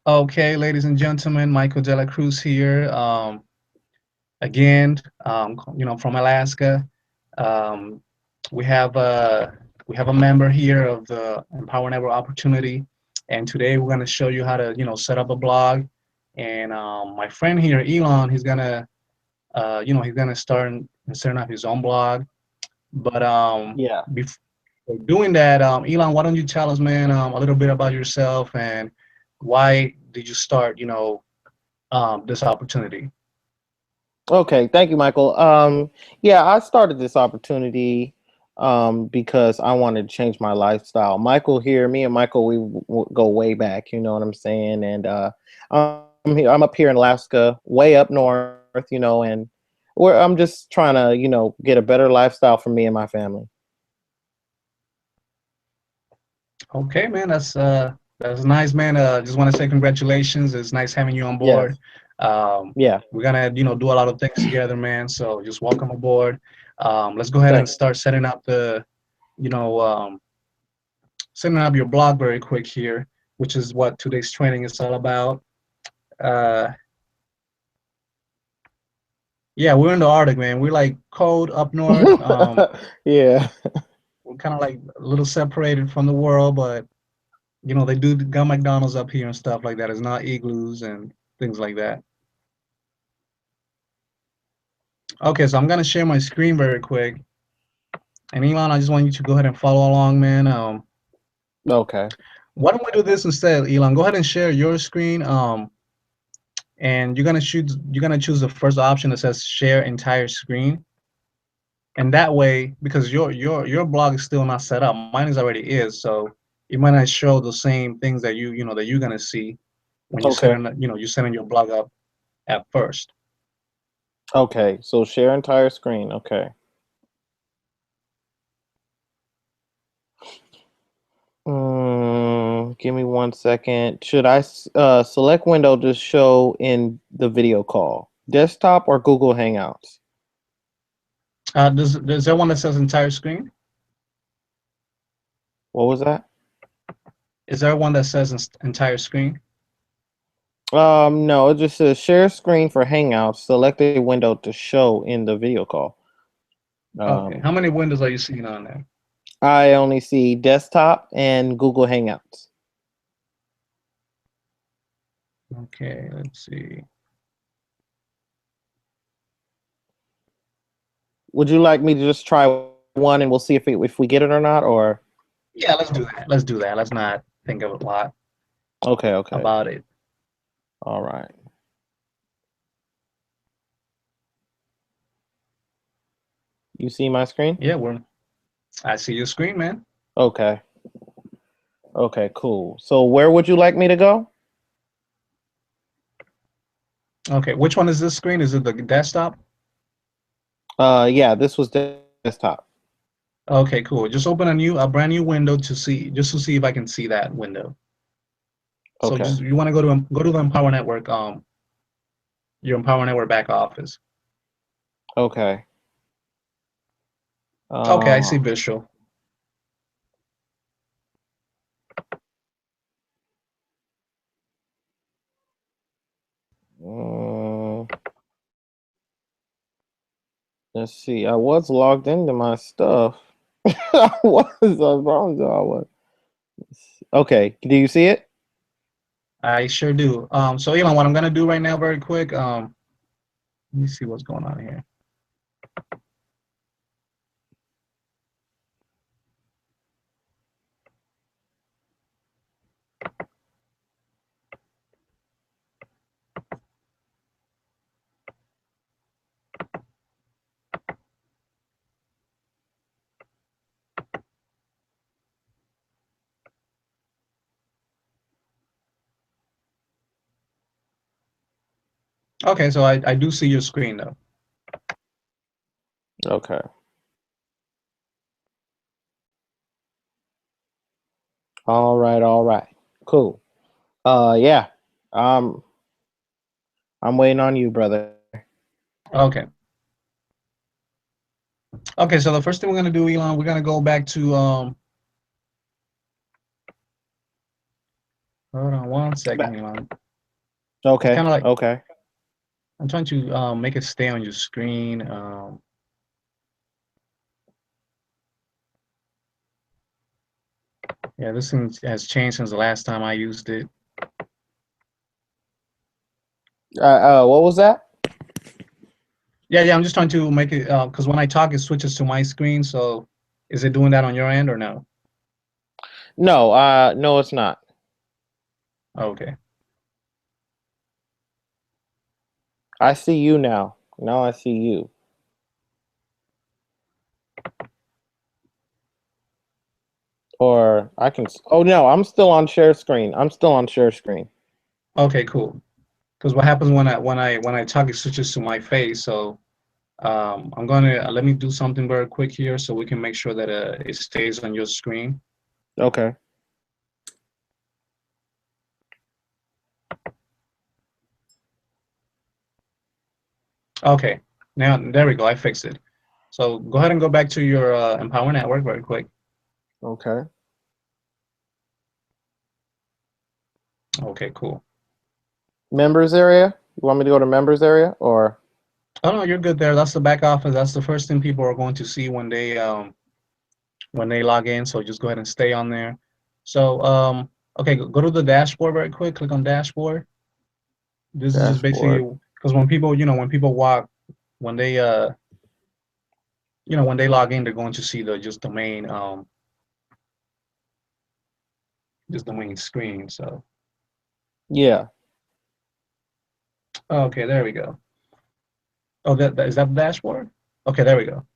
Okay, ladies and gentlemen, Michael De La Cruz here. Again, from Alaska. Um, we have a we have a member here of the Empower Network Opportunity, and today we're gonna show you how to set up a blog. And my friend here, Elon, he's gonna start setting up his own blog. But Yeah. before doing that, Elon, why don't you tell us, man, a little bit about yourself and why did you start, this opportunity? Okay. Thank you, Michael. Yeah, I started this opportunity because I wanted to change my lifestyle. Michael here, me and Michael, we go way back. You know what I'm saying? And I'm here. I'm up here in Alaska, way up north. And where I'm just trying to, get a better lifestyle for me and my family. Okay, man, that's nice, man. Just want to say congratulations. It's nice having you on board. Yes. Um, Yeah. we're gonna, do a lot of things together, man. So just welcome aboard. Let's go ahead and Thanks. start setting up you know, um, setting up your blog very quick here, which is what today's training is all about. Uh, yeah, we're in the Arctic, man. We're like cold up north. Yeah. We're kind of like a little separated from the world, but they do got McDonald's up here and stuff like that. It's not igloos and things like that. Okay, so I'm gonna share my screen very quick. And Elon, I just want you to go ahead and follow along, man. Okay. Why don't we do this instead, Elon? Go ahead and share your screen. And you're gonna choose the first option that says share entire screen. And that way, because your blog is still not set up, mine is already is, so it might not show the same things that that you're gonna see when Okay. you're setting your blog up at first. Okay. So share entire screen. Okay. Give me 1 second. Should I select window to show in the video call? Desktop or Google Hangouts? Does there one that says entire screen? What was that? Is there one that says entire screen? No, it just says share screen for Hangouts. Select a window to show in the video call. Okay. Um, How many windows are you seeing on there? I only see desktop and Google Hangouts. Okay, let's see. Would you like me to just try one and we'll see if we get it or not? Or Yeah, let's do that. Let's do that. Let's not think of a lot okay, okay, about it. all right. You see my screen? Yeah, I see your screen, man. Okay. Okay, cool. So where would you like me to go? Okay, which one is this screen? Is it the desktop? Yeah, this was desktop. Okay, cool. Just open a brand new window just to see if I can see that window. So Okay. just you want to go to the Empower Network, your Empower Network back office. Okay. Okay, I Uh, see visual. mm, let's see. I was logged into my stuff. I was. I promise you I was. Okay. Do you see it? I sure do. So Elon, what I'm gonna do right now, very quick. Let me see what's going on here. Okay, so I do see your screen though. Okay. All right. All right. Cool. Yeah. Um, I'm waiting on you, brother. Okay. Okay, so the first thing we're gonna do, Elon, we're gonna go back to Hold on one second, Elon. It's Okay. kind of like Okay. I'm trying to make it stay on your screen. Yeah, this thing has changed since the last time I used it. What was that? Yeah, I'm just trying to make it because when I talk, it switches to my screen. So, is it doing that on your end or no? No. No, it's not. Okay. I see you now. Now I see you. Or I can. Oh no, I'm still on share screen. I'm still on share screen. Okay, cool. Because what happens when I talk, it switches to my face. So, I'm gonna let me do something very quick here so we can make sure that it stays on your screen. Okay. Okay. Now there we go. I fixed it. So go ahead and go back to your Empower Network very quick. Okay. Okay, cool. Members area. You want me to go to members area or? Oh no, you're good there. That's the back office. That's the first thing people are going to see when they log in. So just go ahead and stay on there. So okay, go to the dashboard very quick. Click on dashboard. This is just basically Dashboard. because when people when people walk when they when they log in, they're going to see the just the main screen. So Yeah. okay, there we go. Oh, that is that the dashboard? Okay, there we go.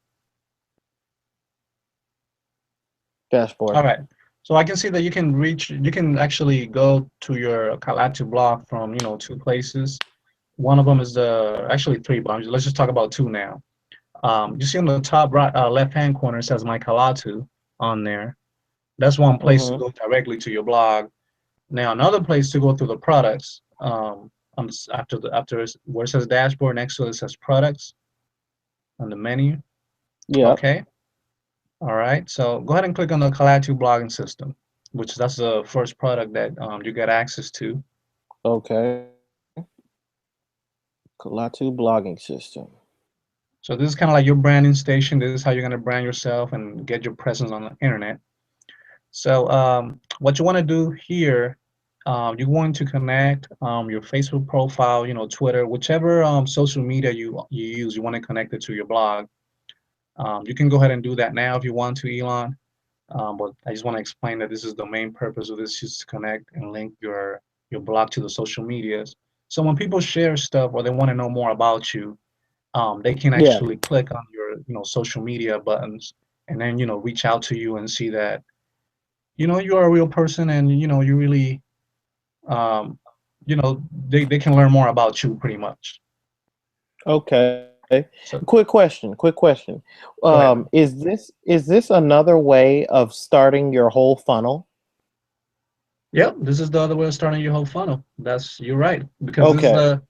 Dashboard. All right. So I can see that you can actually go to your Kalatu block from, two places. One of them is actually three, but let's just talk about two now. You see on the top right, left-hand corner, it says My Kalatu on there. That's one place to Mm-hmm. go directly to your blog. Now, another place to go through the products, after where it says dashboard, next to it says products on the menu. Yep. Okay. All right, so go ahead and click on the Kalatu blogging system, which that's the first product that you get access to. Okay. Kalatu blogging system. So this is kind of like your branding station. This is how you're going to brand yourself and get your presence on the internet. So what you want to do here, you're going to connect your Facebook profile, Twitter, whichever social media you use, you want to connect it to your blog. You can go ahead and do that now if you want to, Elon. But I just want to explain that this is the main purpose of this, is to connect and link your blog to the social medias. So when people share stuff or they want to know more about you, they can Yeah. actually click on your social media buttons and then reach out to you and see that you're a real person and you really um, they can learn more about you pretty much. Okay. So Quick question. Quick question. go ahead. Is this another way of starting your whole funnel? Yep, this is the other way of starting your whole funnel. You're right because this is Okay. the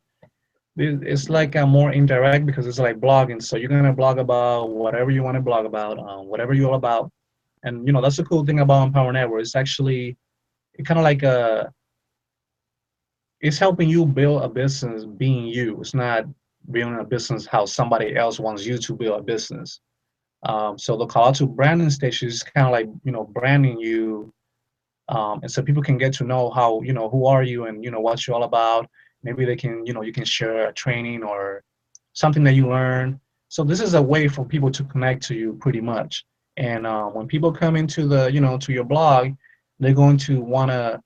it's like a more indirect because it's like blogging. So you're gonna blog about whatever you want to blog about, whatever you're all about, and that's the cool thing about Empower Network. It's actually kind of like it's helping you build a business being you. It's not building a business how somebody else wants you to build a business. So the call to branding station is kind of like branding you, and so people can get to know how who are you and what you're all about. Maybe they can you can share a training or something that you learn. So this is a way for people to connect to you pretty much. And when people come into the to your blog, they're going to want to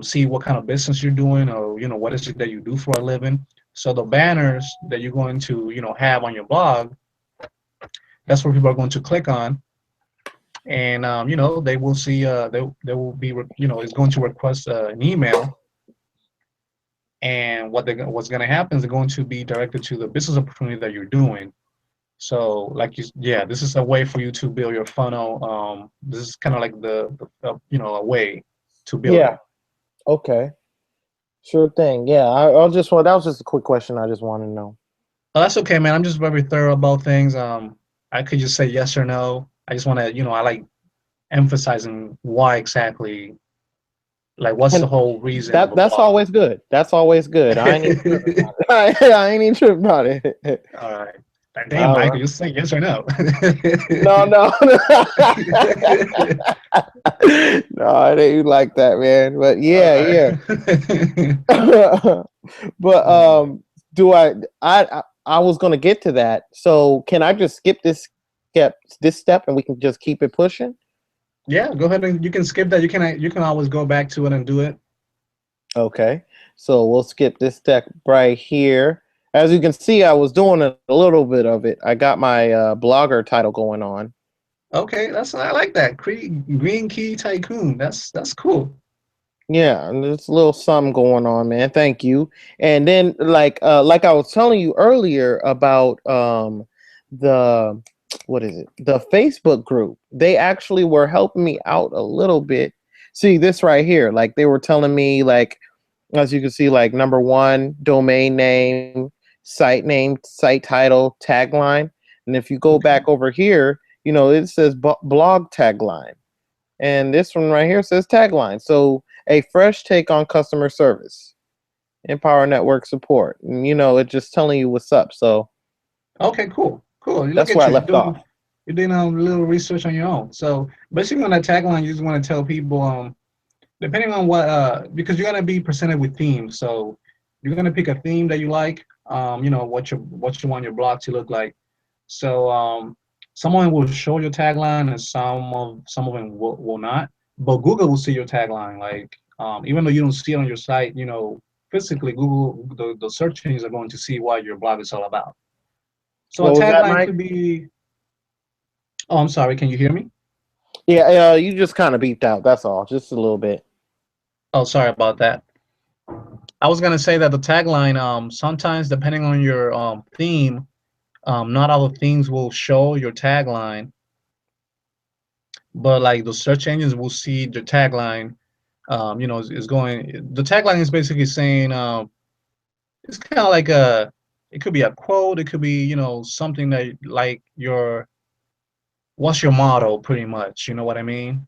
see what kind of business you're doing or what is it that you do for a living. So the banners that you're going to have on your blog, that's where people are going to click on, and they will see they will be it's going to request an email, and what's going to happen is they're going to be directed to the business opportunity that you're doing. So like yeah, this is a way for you to build your funnel. This is kind of like a way to build Yeah. it. Okay. Sure thing. Yeah. I'll just want. That was just a quick question. I just want to know. Oh, that's okay, man. I'm just very thorough about things. I could just say yes or no. I just want to, I like emphasizing why exactly, Like, what's the And whole reason of that a that's blog? always good. That's always good. I ain't even tripping about it. I ain't even tripping about it. All right. Like, damn, All Michael, right. you say yes or no? No, no, no, it ain't like that, man. But All yeah, yeah. right. But Uh, do I was gonna get to that. So can I just skip this step and we can just keep it pushing? yeah, go ahead and you can skip that. You can always go back to it and do it. Okay. So we'll skip this step right here. As you can see, I was doing a little bit of it. I got my blogger title going on. Okay, I like that. Green Key Tycoon. That's cool. Yeah, and there's a little something going on, man. Thank you. And then like I was telling you earlier about the what is it? The Facebook group. They actually were helping me out a little bit. See this right here. Like they were telling me like as you can see like number 1 domain name, site title, tagline. And if you go Okay. back over here, it says blog tagline. And this one right here says tagline. So a fresh take on customer service, Empower Network support. And, it's just telling you what's up. So Okay, cool. Cool. You look that's at where I you. left off. You're doing a little research on your own. So basically on that tagline, you just want to tell people, depending on what because you're gonna be presented with themes. So you're gonna pick a theme that you like, what you want your blog to look like. So someone will show your tagline and some of them will not. But Google will see your tagline. Like even though you don't see it on your site, physically Google the search engines are going to see what your blog is all about. So a What was that, tagline Mike? could be, oh, I'm sorry, can you hear me? Yeah, you just kind of beeped out. That's all. Just a little bit. Oh, sorry about that. I was gonna say that the tagline, sometimes depending on your theme, not all the themes will show your tagline, but like the search engines will see the tagline. Is going. The tagline is basically saying, it's kind of like it could be a quote, it could be something that like what's your motto, pretty much. You know what I mean?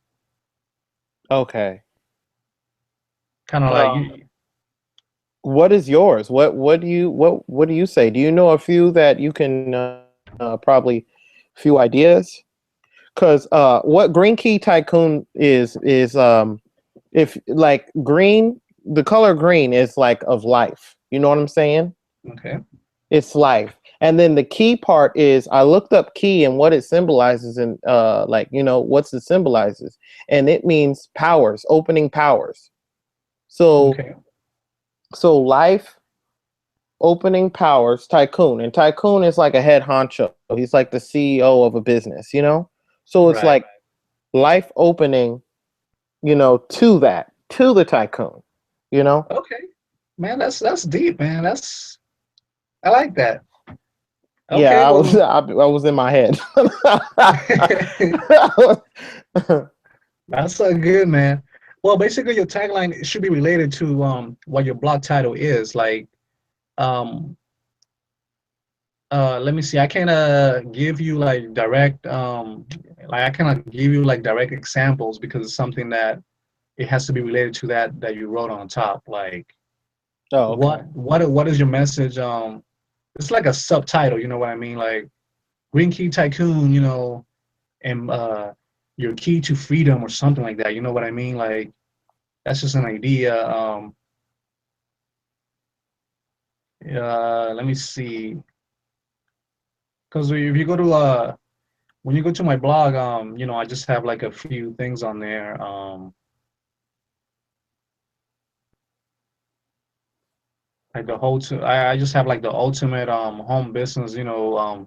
Okay. Kind of like Um, what is yours? What do you say? Do you know a few that you can probably few ideas? Because what Green Key Tycoon is if like green, the color green is like of life. You know what I'm saying? okay, It's life. And then the key part is I looked up key and what it symbolizes and what's it symbolizes. And it means powers, opening powers. So okay, so life, opening powers, tycoon. And tycoon is like a head honcho. He's like the CEO of a business. So it's right, like life opening, to the tycoon, you know? okay, man, that's deep, man. I like that. Yeah, Okay, I was well, I was in my head. that's so good, man. Well, basically, your tagline should be related to what your blog title is. Like, um, let me see. I can't give you like I cannot give you like direct examples because it's something that it has to be related to that you wrote on top. Like, Oh, okay. what is your message? It's like a subtitle. You know what I mean? Like, Green Key Tycoon. And your key to freedom or something like that. You know what I mean? Like, that's just an idea. Let me see. Because if you go to when you go to my blog, I just have like a few things on there. Like I just have like the ultimate home business,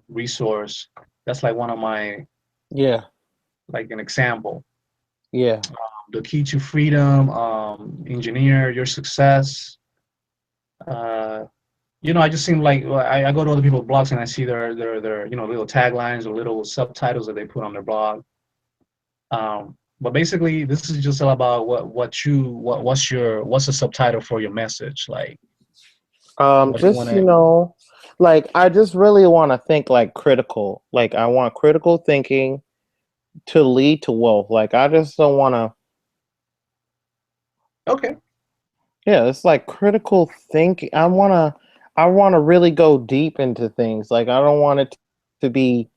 resource. That's like one of my Yeah, like an example. yeah. The key to freedom, engineer your success. Uh, I just seem like well, I go to other people's blogs and I see their little taglines or little subtitles that they put on their blog. But basically, this is just all about what's the subtitle for your message? Like, what do you want Just to? like I just really want to think like critical. Like I want critical thinking to lead to wealth. Like I just don't want to Okay. Yeah, it's like critical thinking. I wanna really go deep into things. Like I don't want it to be,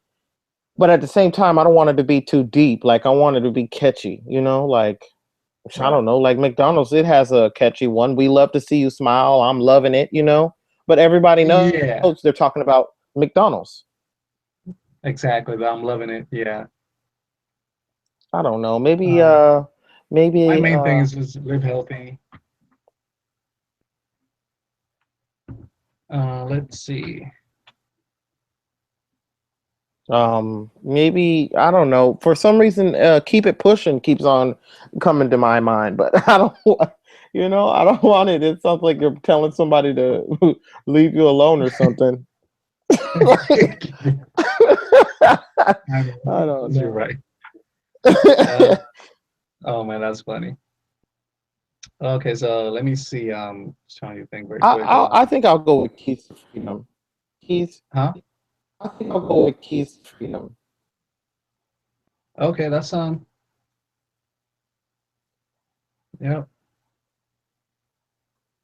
but at the same time, I don't want it to be too deep. Like I want it to be catchy, like I Right. don't know, like McDonald's, it has a catchy one. We love to see you smile. I'm loving it. But everybody knows Yeah. they're talking about McDonald's. Exactly. I'm loving it. Yeah. I don't know. Maybe Um, my maybe main thing is just live healthy. Let's see. maybe I don't know. For some reason, keep it pushing keeps on coming to my mind, but I don't I don't want it. It sounds like you're telling somebody to leave you alone or something. Like, I I know. don't You're know. right. Uh, oh man, that's funny. Okay, so let me see. Just trying to think very quick. I think I'll go with keys to freedom. Keys. Huh? I think I'll go with keys to freedom. Okay, that's yeah.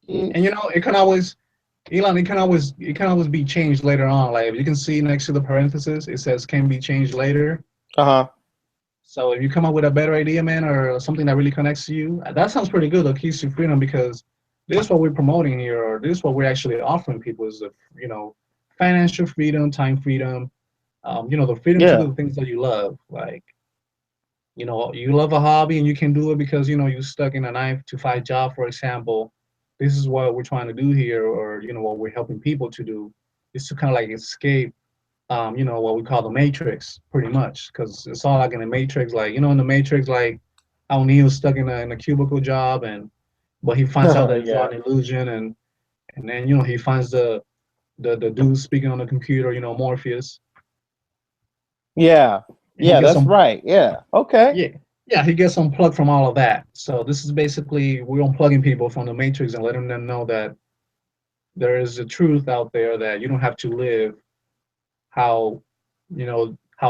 And Keys. it can always Elon, it can always be changed later on. Like if you can see next to the parenthesis, it says can be changed later. Uh huh. So if you come up with a better idea, man, or something that really connects to you, that sounds pretty good. The keys to freedom, because this is what we're promoting here, or this is what we're actually offering people is the financial freedom, time freedom, the freedom to Yeah. do the things that you love. Like you love a hobby and you can do it because you're stuck in a 9 to 5 job, for example. This is what we're trying to do here, or what we're helping people to do, is to kind of like escape what we call the matrix, pretty much, because it's all like in the matrix. Like, in the matrix, like how Neo's stuck in a cubicle job, but he finds out that it's all Yeah. an illusion, and then he finds the dude speaking on the computer, Morpheus, Yeah. and he Yeah. gets That's some. right. Yeah. Okay. Yeah, yeah, he gets unplugged from all of that. So this is basically we're unplugging people from the matrix and letting them know that there is a truth out there, that you don't have to live how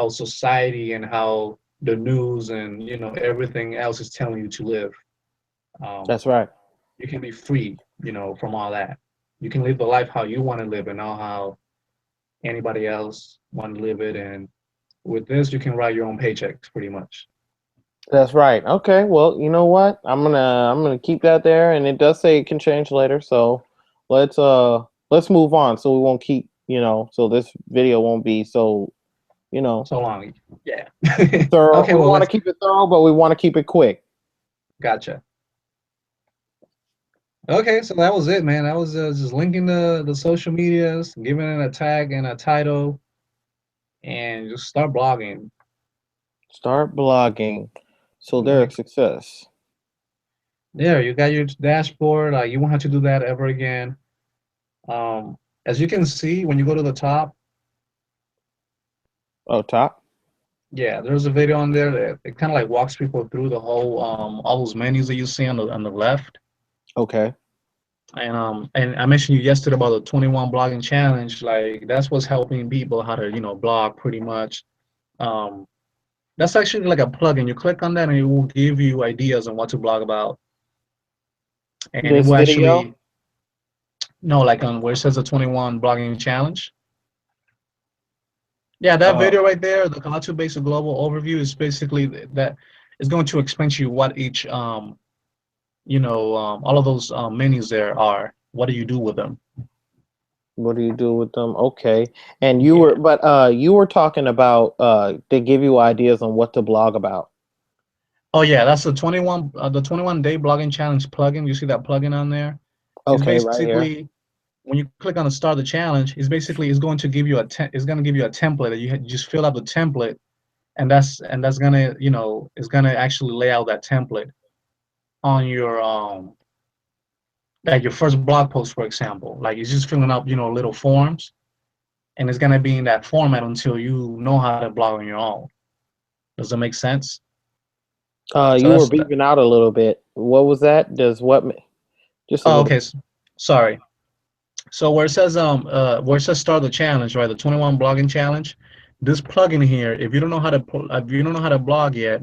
society and how the news and everything else is telling you to live. Um, That's right. you can be free, from all that. You can live the life how you want to live, and not how anybody else want to live it. And with this, you can write your own paychecks, pretty much. That's right. Okay. Well, you know what? I'm gonna keep that there, and it does say it can change later. So let's move on, so we won't keep so this video won't be so you know So long. Yeah. thorough. Okay. We Well, want to let's. keep it thorough, but we want to keep it quick. Gotcha. Okay, so that was it, man. That was just linking the social medias, giving it a tag and a title, and just start blogging. Start blogging. So Hmm. there's success. There, you got your dashboard. Like you won't have to do that ever again. Um, as you can see, when you go to the top, Oh, top. yeah, there's a video on there that it kind of like walks people through the whole all those menus that you see on the left. Okay. And I mentioned you yesterday about the 21 blogging challenge. Like that's what's helping people how to blog pretty much. Um, that's actually like a plugin. You click on that and it will give you ideas on what to blog about, and it This will video. actually no, like on where it says the 21 blogging challenge. Yeah, that Uh, video right there, the Kalatu basic global overview, is basically that is going to explain to you what each all of those menus there are. What do you do with them? what do you do with them? Okay. And Yeah. you were talking about they give you ideas on what to blog about. Oh yeah, that's the 21 day blogging challenge plugin. You see that plugin on there? It's Okay, right here. basically when you click on the start the challenge, it's going to give you it's going to give you a template that you just fill out the template, and that's gonna it's gonna actually lay out that template on your like your first blog post, for example. Like it's just filling up little forms, and it's gonna be in that format until you know how to blog on your own. Does that make sense? So You were that's the. beeping out a little bit. What was that? Just a Oh, little. okay. Sorry. So where it says start the challenge, right? The 21 blogging challenge. This plugin here, if you don't know how to blog yet,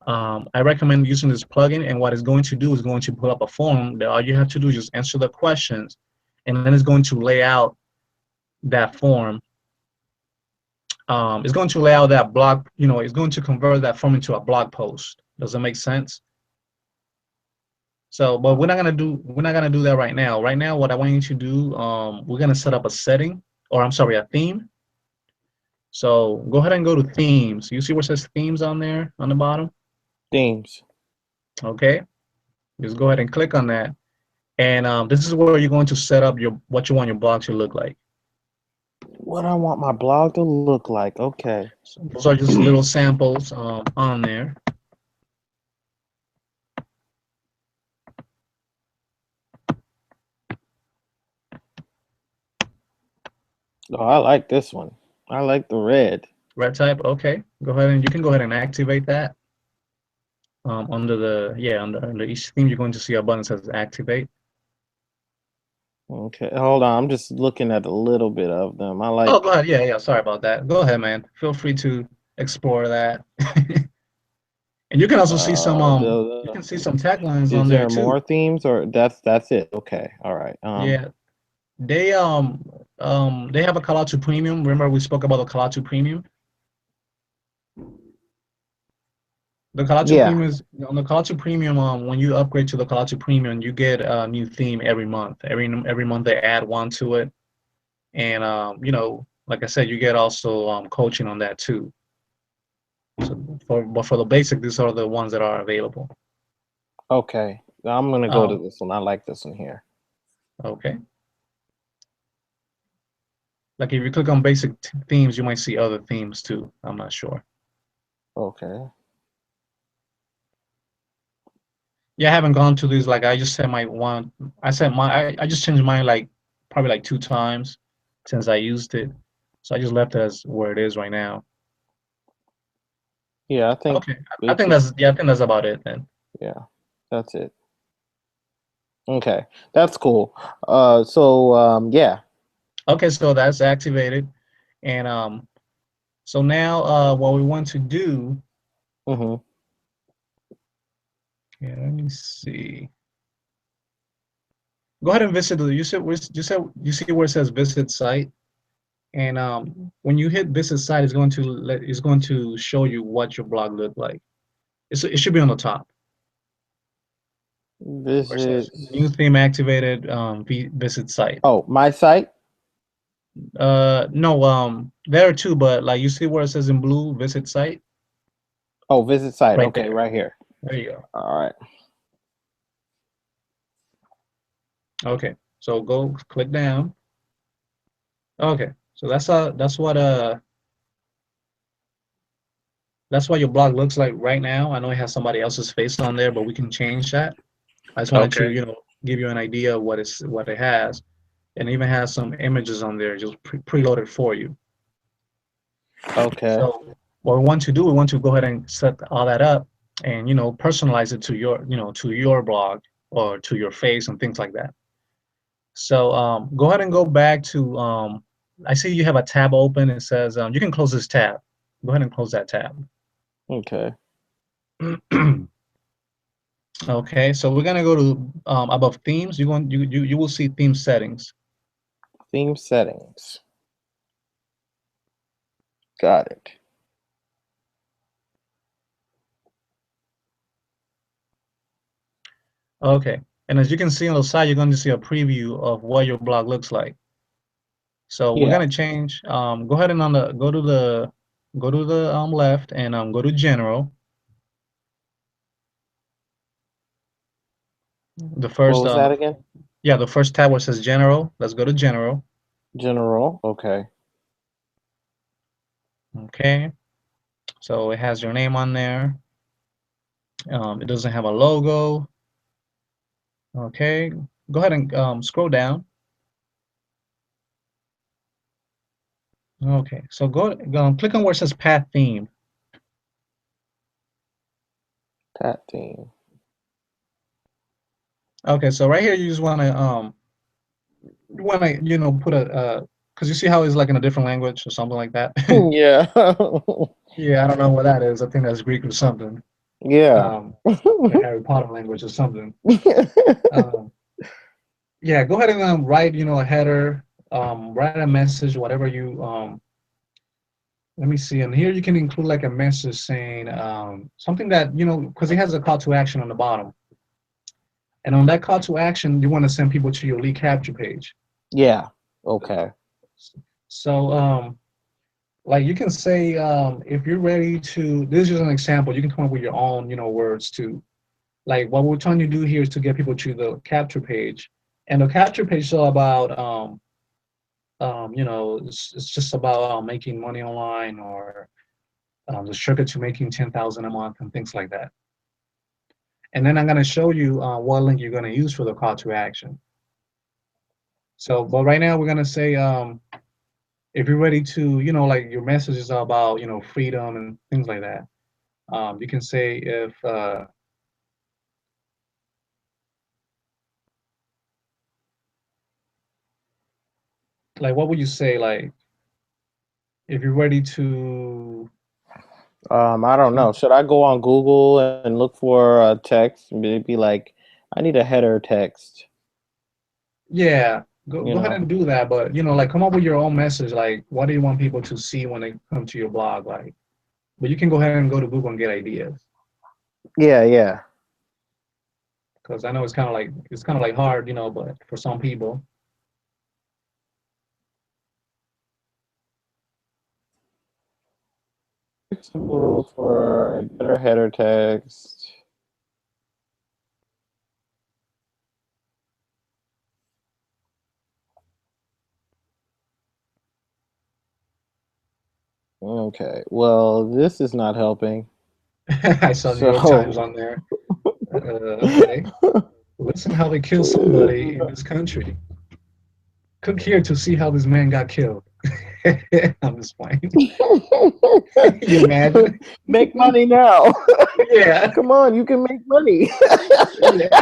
I recommend using this plugin, and what it's going to do is going to pull up a form that all you have to do is just answer the questions, and then it's going to lay out that form. It's going to lay out that blog, it's going to convert that form into a blog post. Does that make sense? So, but we're not gonna do that right now. Right now, what I want you to do, we're gonna set up a setting, or I'm sorry, a theme. So go ahead and go to themes. You see where it says themes on there on the bottom? Themes. Okay. Just go ahead and click on that. And this is where you're going to set up what you want your blog to look like. What I want my blog to look like. Okay. So those are just little samples on there. Oh, I like this one. I like the red. Red type. Okay. Go ahead and you can go ahead and activate that. Under each theme, you're going to see a button that says activate. Okay, hold on. I'm just looking at a little bit of them. I Oh, like go ahead. Yeah, yeah. Sorry about that. Go ahead, man. Feel free to explore that. And you can also see some you can see some taglines is on there there too. more themes or that's it? Okay. All right. Yeah. They have a Kalatu Premium. Remember we spoke about the Kalatu Premium? The Kalatu Yeah. Premium is on the Kalatu Premium. When you upgrade to the Kalatu Premium, you get a new theme every month. Every month they add one to it, and like I said, you get also coaching on that too. So for the basic, these are the ones that are available. Okay. I'm gonna go to Um, this one. I like this one here. okay. Like if you click on basic themes, you might see other themes too. I'm not sure. Okay. Yeah, I haven't gone to these. Like I just said my one. I said I just changed mine like probably like 2 times since I used it. So I just left it as where it is right now. Yeah, I think Okay. I it's think just that's about it then. yeah, that's it. Okay. That's cool. Yeah. Okay, so that's activated. And so now what we want to do, Mm-hmm. yeah, let me see. Go ahead and visit you see where it says visit site. And when you hit visit site, it's going to show you what your blog look like. It should be on the top where it says Visit. new theme activated. Visit site. Oh, my site. No, there too, but like you see where it says in blue, visit site, Oh, visit site. right Okay, there. right here. There you go. All right. Okay, so go click down. Okay, so that's what your blog looks like right now. I know it has somebody else's face on there, but we can change that. I just wanted to, Okay. give you an idea of what it has, and even has some images on there just preloaded for you. Okay. So what we want to do, we want to go ahead and set all that up, and personalize it to your blog or to your face and things like that. So go ahead and go back to. I see you have a tab open. It says you can close this tab. Go ahead and close that tab. Okay. Okay, so we're gonna go to above themes. You will see theme settings. Theme settings. Got it. Okay, and as you can see on the side, you're going to see a preview of what your blog looks like. So we're Yeah. gonna change. Go ahead and go to the left and go to general. The What first was that again? yeah, the first tab where it says general. Let's go to general. General. Okay. Okay, so it has your name on there. It doesn't have a logo. Okay, go ahead and scroll down. Okay, so click on where it says path theme. Pat theme. Okay, so right here you just want to put because you see how it's like in a different language or something like that. Yeah. Yeah, I don't know what that is. I think that's Greek or something. Yeah. um, the Harry Potter language or something. Um, yeah, go ahead and write, a header, write a message, whatever you. Let me see, and here you can include like a message saying something that because it has a call to action on the bottom, and on that call to action, you want to send people to your lead capture page. Yeah. Okay. So, like you can say, if you're ready to, this is just an example. You can come up with your own, words to, like what we're trying to do here is to get people to the capture page, and the capture page is all about, it's just about making money online or the sugar to making 10,000 a month and things like that. And then I'm going to show you what link you're going to use for the call to action. So, but right now we're going to say, if you're ready to, like your message is all about, freedom and things like that. You can say if, like, what would you say? Like, if you're ready to, I don't know. Should I go on Google and look for a text? Maybe like, I need a header text. yeah, You go ahead know? and do that. But, like, come up with your own message. Like, what do you want people to see when they come to your blog? Like, but you can go ahead and go to Google and get ideas. Yeah. Yeah. Because I know it's kind of like hard, but for some people. Simple rules for a better header text. Okay. Well, this is not helping. I saw New York Times So, on there. Okay. Listen how they kill somebody in this country. Click here to see how this man got killed. I'm just playing. You imagine? make money now. Yeah. Come on, you can make money. Yeah.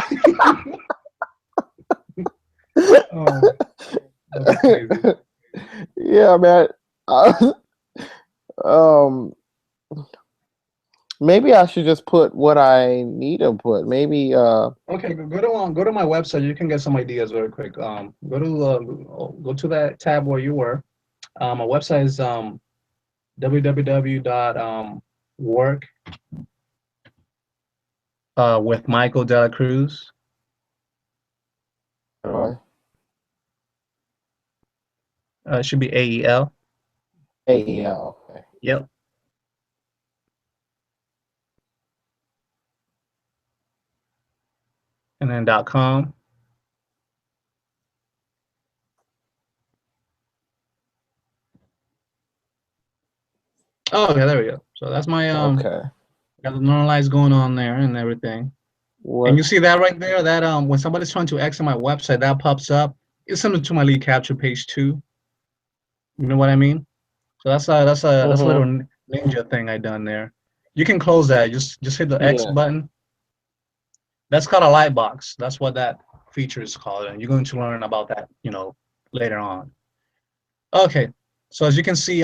Oh, that'd be crazy. Yeah, man. Uh, um, maybe I should just put what I need to put. Maybe. Okay, go to my website. You can get some ideas very quick. Go to that tab where you were. My website is www.work with Michael Dela Cruz. It should be AEL. Yeah. Okay. Yep. And then .com. Oh, okay, there we go. So that's my Okay. got the normalize going on there and everything. And What? you see that right there, that when somebody's trying to exit my website, that pops up. It's similar to my lead capture page too. You know what I mean? So that's a little Mm-hmm. ninja thing I done there. You can close that. Just hit the X Yeah. button. That's called a light box. That's what that feature is called, and you're going to learn about that, later on. Okay. So as you can see,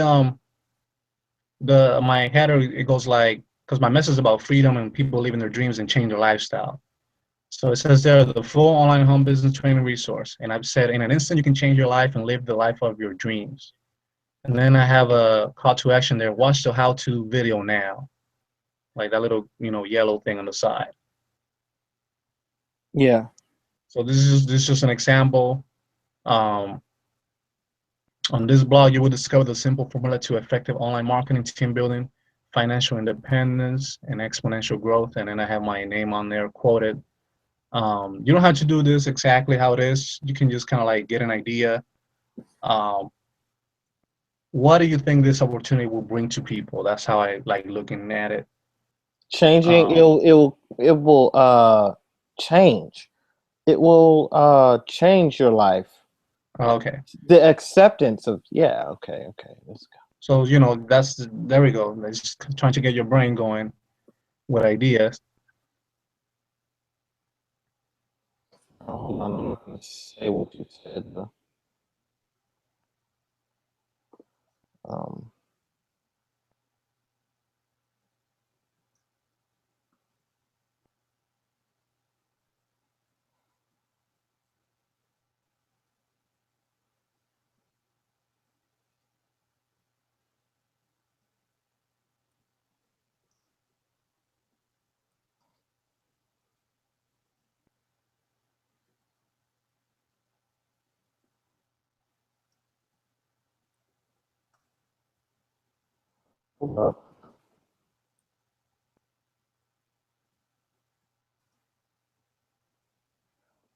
the my header it goes like because my message is about freedom and people living their dreams and change their lifestyle. So it says there the full online home business training resource, and I've said in an instant you can change your life and live the life of your dreams. And then I have a call to action there. Watch the how-to video now, like that little yellow thing on the side. Yeah. So this is just an example. Um, on this blog, you will discover the simple formula to effective online marketing, team building, financial independence, and exponential growth. And then I have my name on there quoted. You don't have to do this exactly how it is. You can just kind of like get an idea. Um, what do you think this opportunity will bring to people? That's how I like looking at it. Changing. Um, It will change. It will change your life. okay. The acceptance of, yeah. Okay. Okay. Let's go. So, there we go. Just trying to get your brain going with ideas. Oh, hold on. I'm not gonna say what you said though. Um. Hold up.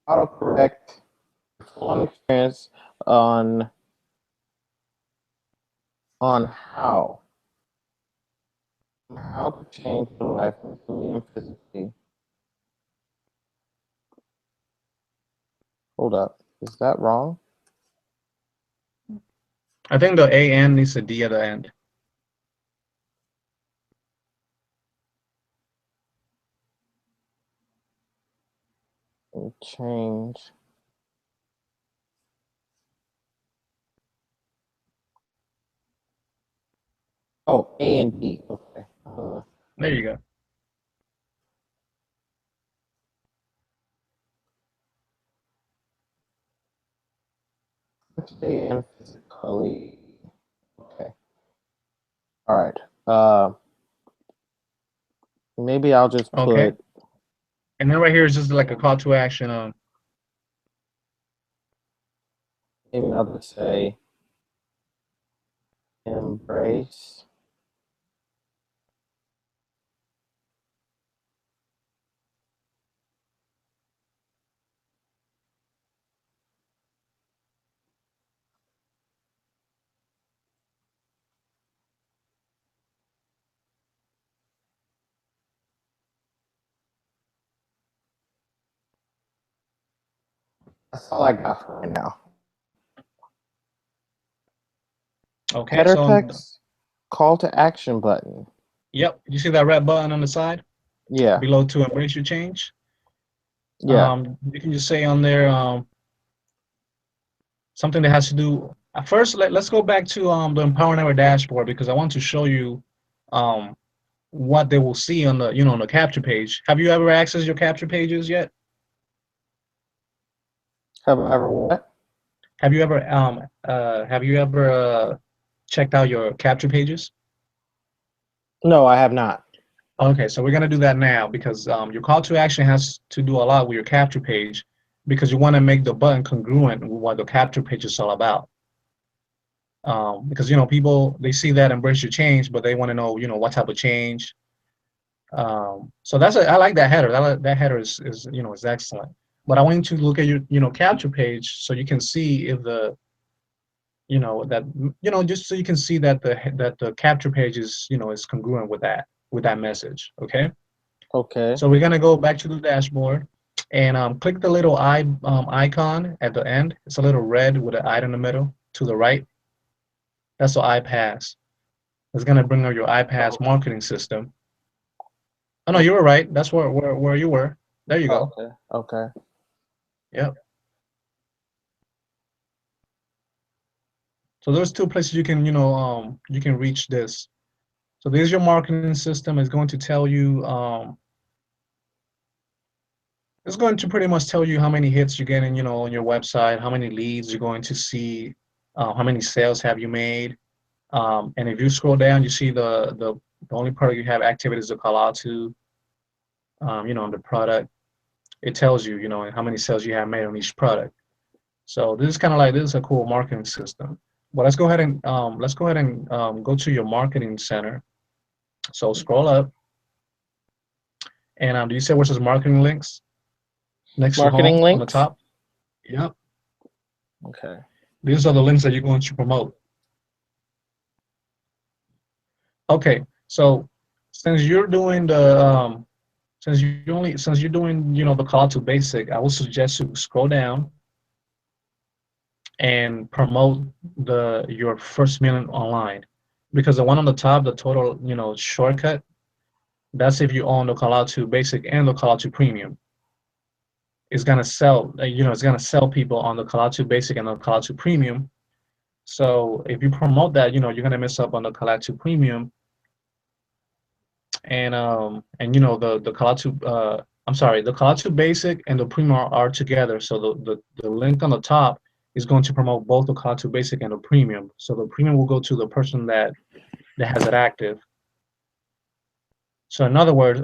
Autocorrect full experience on on how to change your life mentally and physically. Hold up. Is that wrong? I think the AN needs a D at the end. Change. Oh, A and D. Okay. There you go. Stay in physically. Okay. All right. Uh, Maybe I'll just Okay. put. And then right here is just like a call to action. Maybe I'll just say embrace. That's all I got for right now. Okay. Header So text, call to action button. yep, you see that red button on the side Yeah. below to embrace your change. Yeah. You can just say on there something that has to do. First, let's go back to the Empower Network dashboard because I want to show you um, what they will see on the on the capture page. Have you ever accessed your capture pages yet? Have I ever what? Have you ever checked out your capture pages? No, I have not. Okay, so we're gonna do that now because your call to action has to do a lot with your capture page because you want to make the button congruent with what the capture page is all about. Because people they see that embrace your change, but they want to know what type of change. So I like that header. That header is excellent. But I want you to look at your capture page so you can see if the that just so you can see that the capture page is congruent with that message. Okay. Okay. So we're gonna go back to the dashboard and click the little icon at the end. It's a little red with an eye in the middle to the right. That's the iPass. It's gonna bring up your iPass marketing system. Oh no, you were right. That's where you were. There you go. Okay. Okay. Yep. So there's two places you can reach this. So there's your marketing system. It's going to tell you it's going to pretty much tell you how many hits you're getting, on your website, how many leads you're going to see, how many sales have you made. And if you scroll down, you see the only product you have activated is the Kalatu, on the product. It tells you, how many sales you have made on each product. So this is a cool marketing system. But let's go ahead and go to your marketing center. So scroll up, and do you see where it says marketing links next to Marketing home on the links. top? Yep. Okay. These are the links that you're going to promote. Okay. So since you're doing the since you're doing the call to basic, I would suggest you scroll down and promote your first million online because the one on the top, the total shortcut, that's if you own the Kalatu Basic and the Kalatu Premium. It's gonna sell, it's gonna sell people on the Kalatu Basic and the Kalatu Premium. So if you promote that, you're gonna miss up on the Kalatu Premium, and the Kalatu, I'm sorry, the Kalatu Basic and the Premium are together. So the link on the top is going to promote both the Kalatu Basic and the Premium. So the Premium will go to the person that has it active. So in other words,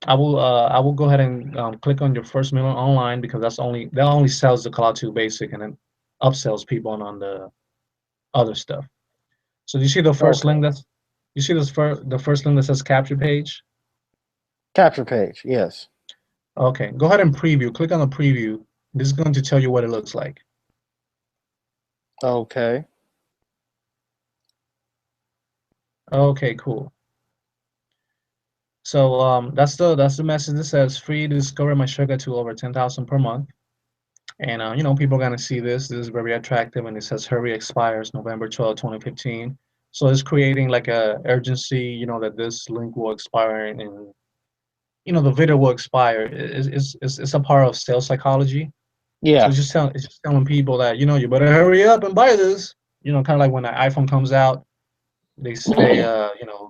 I will go ahead and click on your first million online because that only sells the Kalatu Basic and then upsells people on the other stuff. So you see the first Okay. link that's you see the first link that says capture page? Capture page. Yes. Okay, go ahead and preview. Click on the preview. This is going to tell you what it looks like. Okay. Okay, cool. So that's the message that says free to discover my sugar to over 10,000 per month. And people are gonna see this. This is very attractive, and it says hurry expires November 12, 2015. So it's creating like a urgency, that this link will expire and the video will expire. It's a part of sales psychology. So Yeah. it's just telling people that you better hurry up and buy this. Kind of like when an iPhone comes out, they say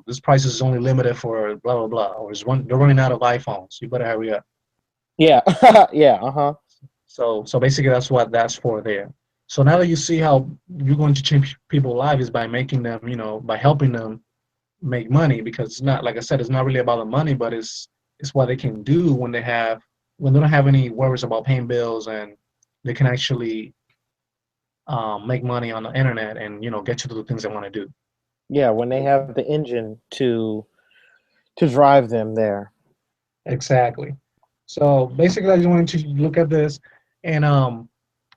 this price is only limited for blah blah blah, or they're running out of iPhones. You better hurry up. Yeah. Yeah. Uh-huh. So basically that's what that's for there. So now that you see how you're going to change people's lives is by making them, by helping them make money, because it's not, like I said, it's not really about the money, but it's what they can do when they don't have any worries about paying bills, and they can actually make money on the internet and get to do the things they want to do. Yeah, when they have the engine to drive them there. Exactly. So basically, I just wanted to look at this, and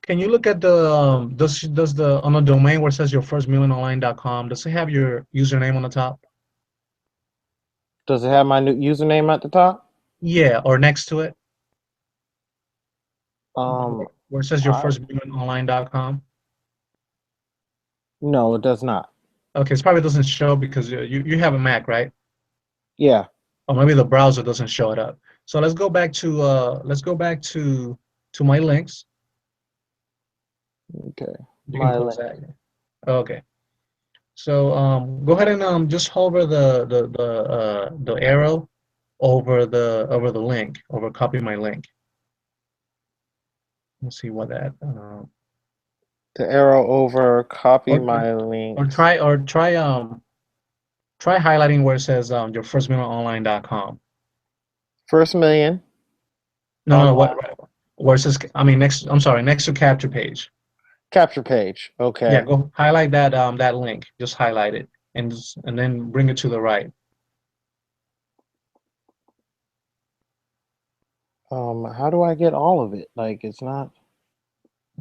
can you look at the does the on the domain where it says your first milliononline.com, does it have your username on the top? Does it have my new username at the top? Yeah, or next to it, Um, where it says your I first milliononline.com. no, it does not. Okay, it probably doesn't show because you have a Mac, right? Yeah. Or maybe the browser doesn't show it up. So let's go back to my links. Okay. You can My close link. that. Okay. So go ahead and just hover the arrow over the link, over copy my link. Let's see what that The arrow over copy or my or links. try highlighting where it says your first online.com. First million No, no, online where it says, I mean, I'm sorry, next to capture page. capture page. Yeah, Okay. go highlight that link. Just highlight it and then bring it to the right. How do I get all of it? Like it's not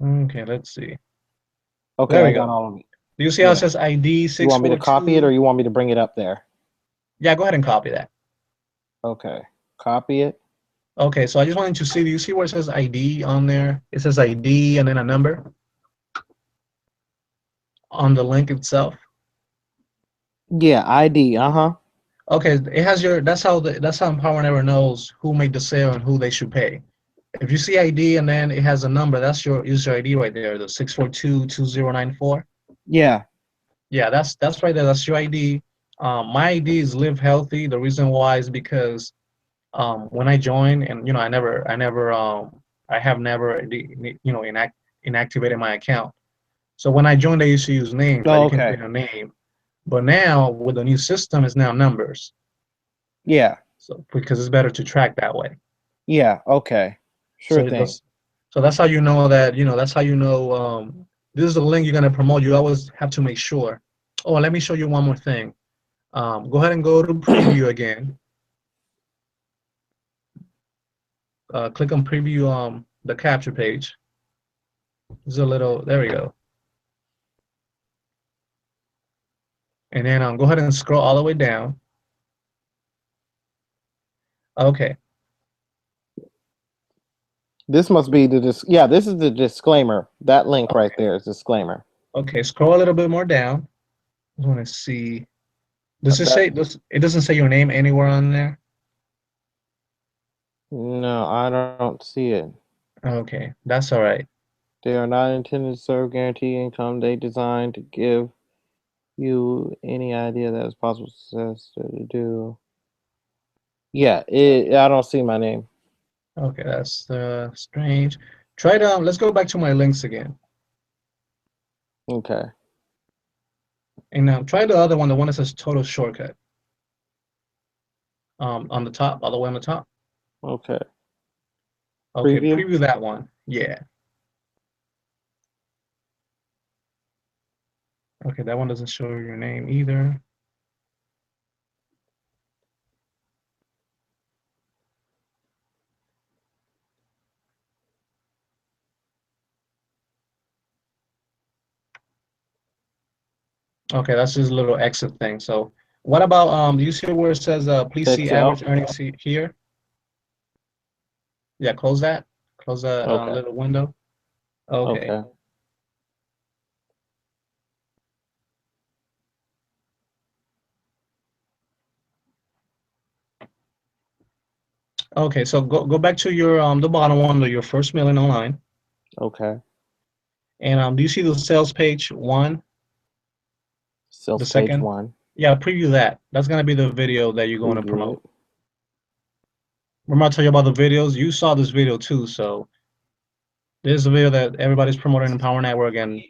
Okay, let's see. okay, There we I got go. all of it. Do you see how it Yeah. says ID You want me to copy it or 642? you want me to bring it up there? Yeah, go ahead and copy that. Okay. Copy it. Okay, so I just wanted to see, do you see where it says ID on there? It says ID and then a number on the link itself. Yeah, ID. Uh-huh. Okay, it has that's how Empower Never knows who made the sale and who they should pay. If you see ID and then it has a number, that's your user ID right there, the 6422094. Yeah. Yeah, that's right there. That's your ID. My ID is Live Healthy. The reason why is because when I joined, and I have never inactivated my account. So when I joined, I used to use names, right? Oh, You can okay. create a name, but now with the new system, it's now numbers. Yeah. So because it's better to track that way. Yeah. Okay. So Sure it thing. does. So that's how you know that. That's how you know. This is the link you're gonna promote. You always have to make sure. Oh, let me show you one more thing. Go ahead and go to preview again. Click on preview the capture page. There's a little. There we go. And then go ahead and scroll all the way down. Okay. This must be the yeah, this is the disclaimer. That link right there is disclaimer. Okay. Scroll a little bit more down. I want to see. Does it That say? It doesn't say your name anywhere on there? no, I don't see it. Okay, that's all right. They are not intended to serve guarantee income. They designed to give you any idea that it's possible success to do. Yeah, I don't see my name. Okay, that's strange. Try to. Let's go back to my links again, Okay. and now try the other one, the one that says total shortcut. On the top, all the way on the top. Okay. Okay, Preview. preview that one. Yeah. Okay, that one doesn't show your name either. Okay, that's just a little exit thing. So what about do you see where it says please see average Excel. earnings here? Yeah, close that. Close that Okay. little window. Okay. Okay. Okay, so go back to your the bottom one, your first million online. Okay. And do you see the sales page one, the Sales page second? one. Yeah, preview that. That's gonna be the video that you're going to Preview promote. it. Remember I told you about the videos? You saw this video too, so this is a video that everybody's promoting in Power Network. And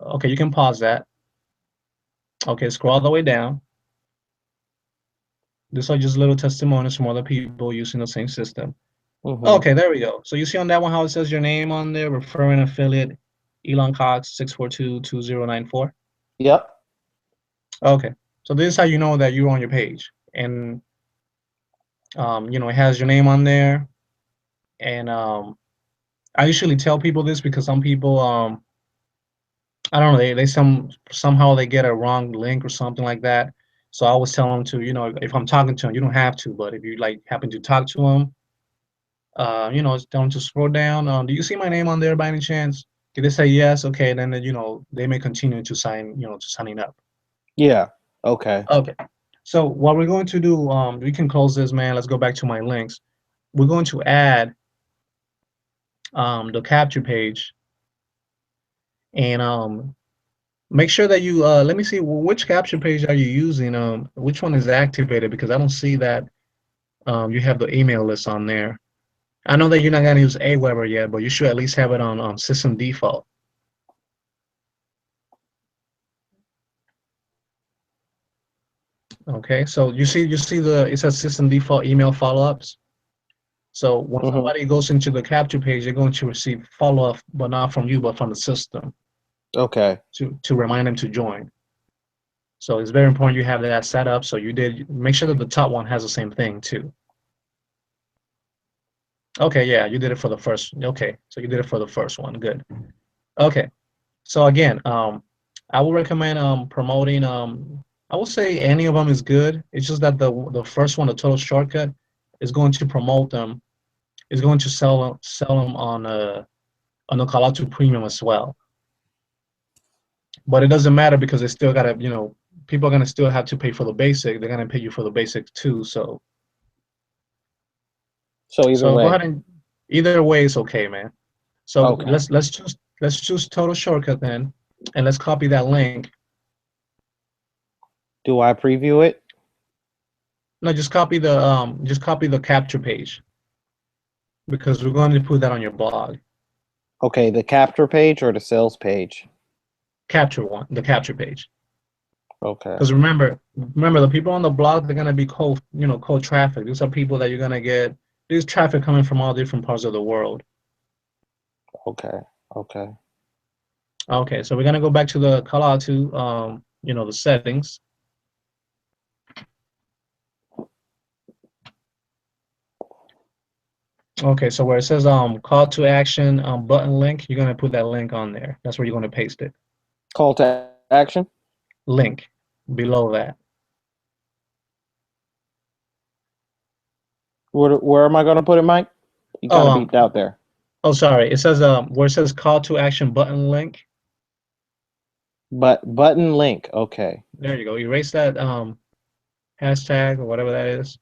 okay, you can pause that. Okay, scroll all the way down. These are just little testimonies from other people using the same system. Mm-hmm. Okay, there we go. So you see on that one how it says your name on there, referring affiliate Elon Cox 6422094. Yep. Okay, so this is how you know that you're on your page, and it has your name on there. And I usually tell people this because some people, I don't know, they somehow they get a wrong link or something like that. So I always tell them to, if I'm talking to them, you don't have to, but if you like happen to talk to them, tell them to scroll down. Do you see my name on there by any chance? If they say yes, okay, then they may continue to signing up. Yeah. Okay. Okay. So what we're going to do, we can close this, man. Let's go back to my links. We're going to add the capture page, and make sure that you let me see which capture page are you using. Which one is activated because I don't see that you have the email list on there. I know that you're not gonna use Aweber yet, but you should at least have it on system default. Okay, so you see the it says system default email follow-ups. So when Mm-hmm. somebody goes into the capture page, they're going to receive follow-up, but not from you, but from the system Okay. to remind them to join. So it's very important you have that set up. So you did make sure that the top one has the same thing too. Okay, yeah, you did it for the first. Okay, so you did it for the first one. Good. Okay, so again, I would recommend promoting. I would say any of them is good. It's just that the first one, the total shortcut, is going to promote them. Is going to sell them on the Kalatu Premium as well. But it doesn't matter because they still gotta, people are gonna still have to pay for the basic. They're gonna pay you for the basic too. So So either so go way. ahead and either way is okay, man. So Okay. let's choose total shortcut then, and let's copy that link. Do I preview it? No, just copy the capture page because we're going to put that on your blog. Okay, the capture page or the sales page? Capture one, the capture page. Okay. Because remember the people on the blog they're gonna be cold traffic. These are people that you're gonna get. There's traffic coming from all different parts of the world. Okay. Okay. Okay, so we're gonna go back to the Kalatu, the settings. Okay, so where it says call to action button link, you're gonna put that link on there. That's where you're gonna paste it. Call to action. Link below that. Where am I going to put it, Mike? You Oh, kind of beeped out there. oh, sorry. It says where it says call to action button link. But button link. Okay. There you go. Erase that hashtag or whatever that is.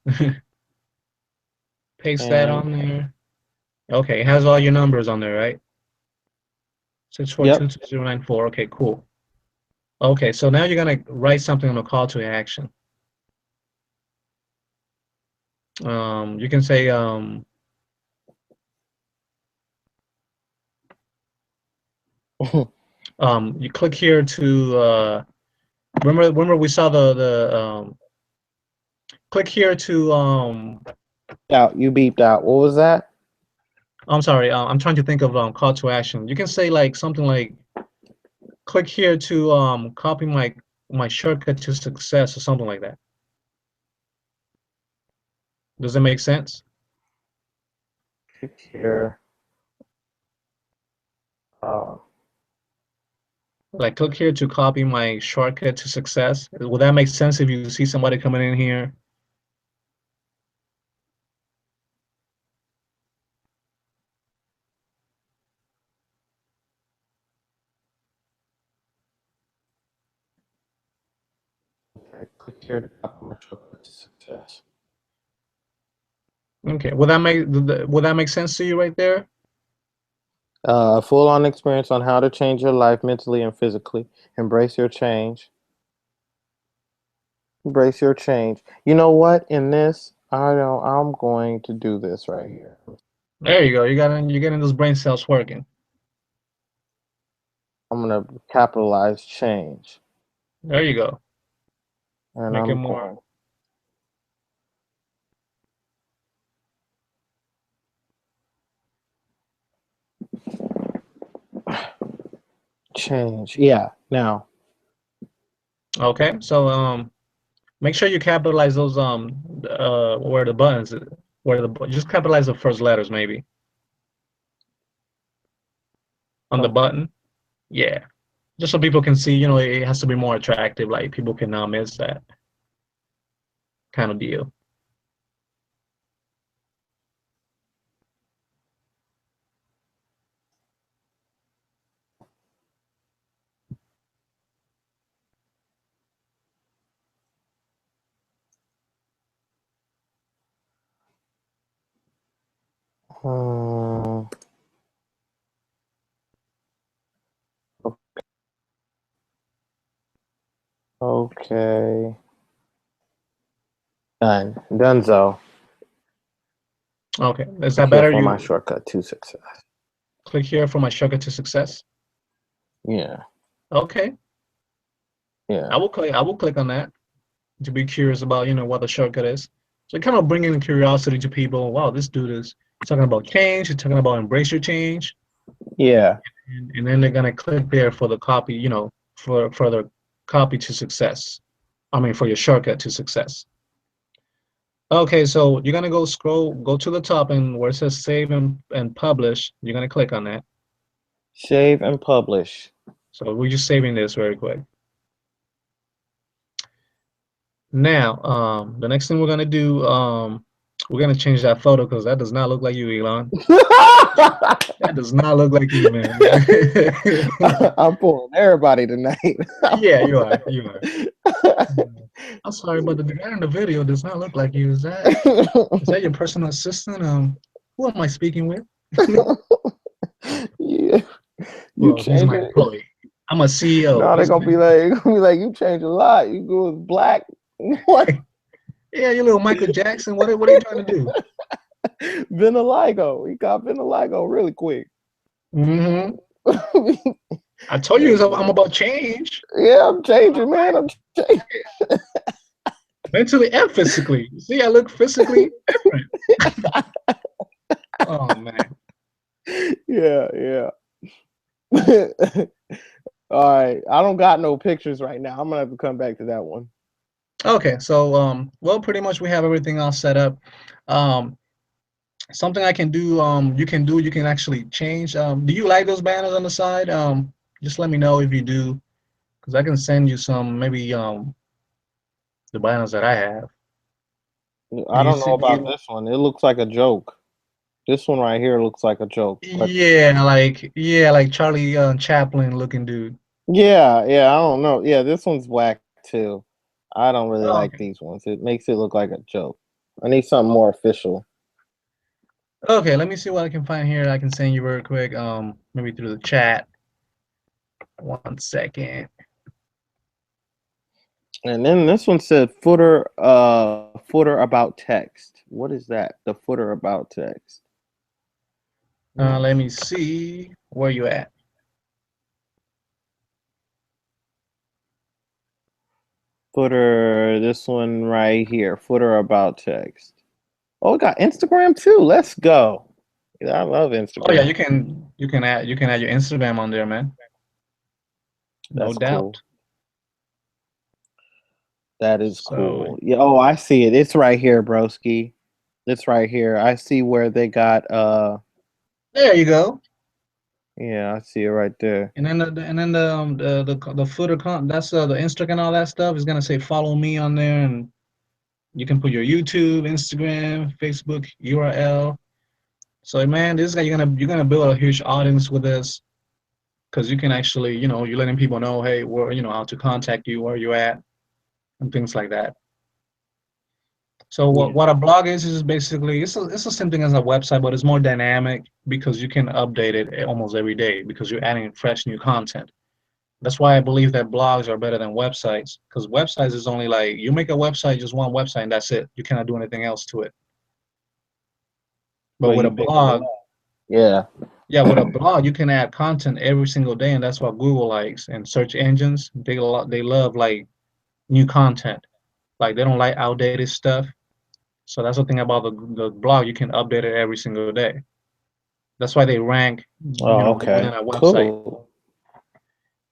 Paste that And on there. Okay, it has all your numbers on there, right? Six four two yep. two zero nine four. Okay, cool. Okay, so now you're gonna write something on the call to action. You can say you click here to remember we saw the click here to Out. You beeped out. What was that? I'm sorry, I'm trying to think of call to action. You can say like something like click here to copy my shortcut to success or something like that. Does that make sense? Click here. Uh, Like click here to copy my shortcut to success. Would that make sense if you see somebody coming in here? okay, click here to copy my shortcut to success. Okay. Would that make sense to you right there? Full-on experience on how to change your life mentally and physically. Embrace your change. Embrace your change. You know what? In this, I'm going to do this right here. There you go. You're getting those brain cells working. I'm gonna capitalize change, There you go. and Make it I'm more. going change. Yeah. Now, Okay. So make sure you capitalize those where the buttons where the just capitalize the first letters maybe on the okay. button. Yeah. Just so people can see, it has to be more attractive. Like people can now miss that kind of deal. Hmm, okay. Done. Donezo. Okay. Is Click that here better? for my You shortcut to success. click here for my shortcut to success. Yeah. Okay. I Yeah. will click. I will click on that to be curious about, what the shortcut is. So kind of bringing curiosity to people. Wow, this dude is talking about change. He's talking about embrace your change, Yeah. and then they're gonna click there for the copy, for the copy to success. I mean, for your shortcut to success. Okay, so you're gonna go to the top, and where it says save and publish, you're gonna click on that. Save and publish. So we're just saving this very quick. Now, the next thing we're gonna do, we're gonna change that photo because that does not look like you, Elon. That does not look like you, man. I'm pulling everybody tonight. Yeah, you are. You are. I'm sorry, but the guy in the video does not look like you. Is that your personal assistant? Who am I speaking with? Yeah. You Well, he's change my it. employee. I'm a CEO. No, they're He's gonna my be like, you change a lot. You go with black. What? Yeah, you little Michael Jackson. What are you trying to do? Vitiligo. He got vitiligo really quick. Hmm. That's I told you I'm funny. about change, Yeah, I'm changing, man. I'm changing. mentally and physically. See, I look physically different. Oh man. Yeah, yeah. All right. I don't got no pictures right now. I'm gonna have to come back to that one. Okay, so well, pretty much we have everything all set up. Um, something I can do, you can actually change. Do you like those banners on the side? Just let me know if you do, because I can send you some, maybe the banners that I have. Do I you don't know see? about this one. It looks like a joke. This one right here looks like a joke. But Yeah, like Charlie Chaplin looking dude. yeah, yeah, I don't know. Yeah, this one's whack too. I don't really Oh, like okay. these ones. It makes it look like a joke. I need something more official. Okay, let me see what I can find here. I can send you real quick. Maybe through the chat. 1 second. And then this one said footer about text. What is that? The footer about text. Let me see where you at. Footer, this one right here. Footer about text. Oh, we got Instagram too. Let's go. Yeah, I love Oh yeah, Instagram. you can add your Instagram on there, man. No That's cool. doubt. That is So cool. Yeah. Oh, I see it. It's right here, broski. It's right here. I see where they got. there you go. Yeah, I see it right there. And then the footer that's the Instagram and all that stuff is gonna say follow me on there, and you can put your YouTube, Instagram, Facebook URL. So man, this guy you're gonna build a huge audience with this because you can actually you're letting people know, hey, where how to contact you, where you at, and things like that. So Yeah. what a blog is basically it's the same thing as a website, but it's more dynamic because you can update it almost every day because you're adding fresh new content. That's why I believe that blogs are better than websites because websites is only like you make a website, just one website, and that's it. You cannot do anything else to it. But But with a you pick up. blog, Yeah. yeah, with a blog, you can add content every single day, and that's what Google likes. And search engines, they love like new content. Like they don't like outdated stuff. So that's the thing about the blog. You can update it every single day. That's why they rank, Oh, more than okay. a website. Cool.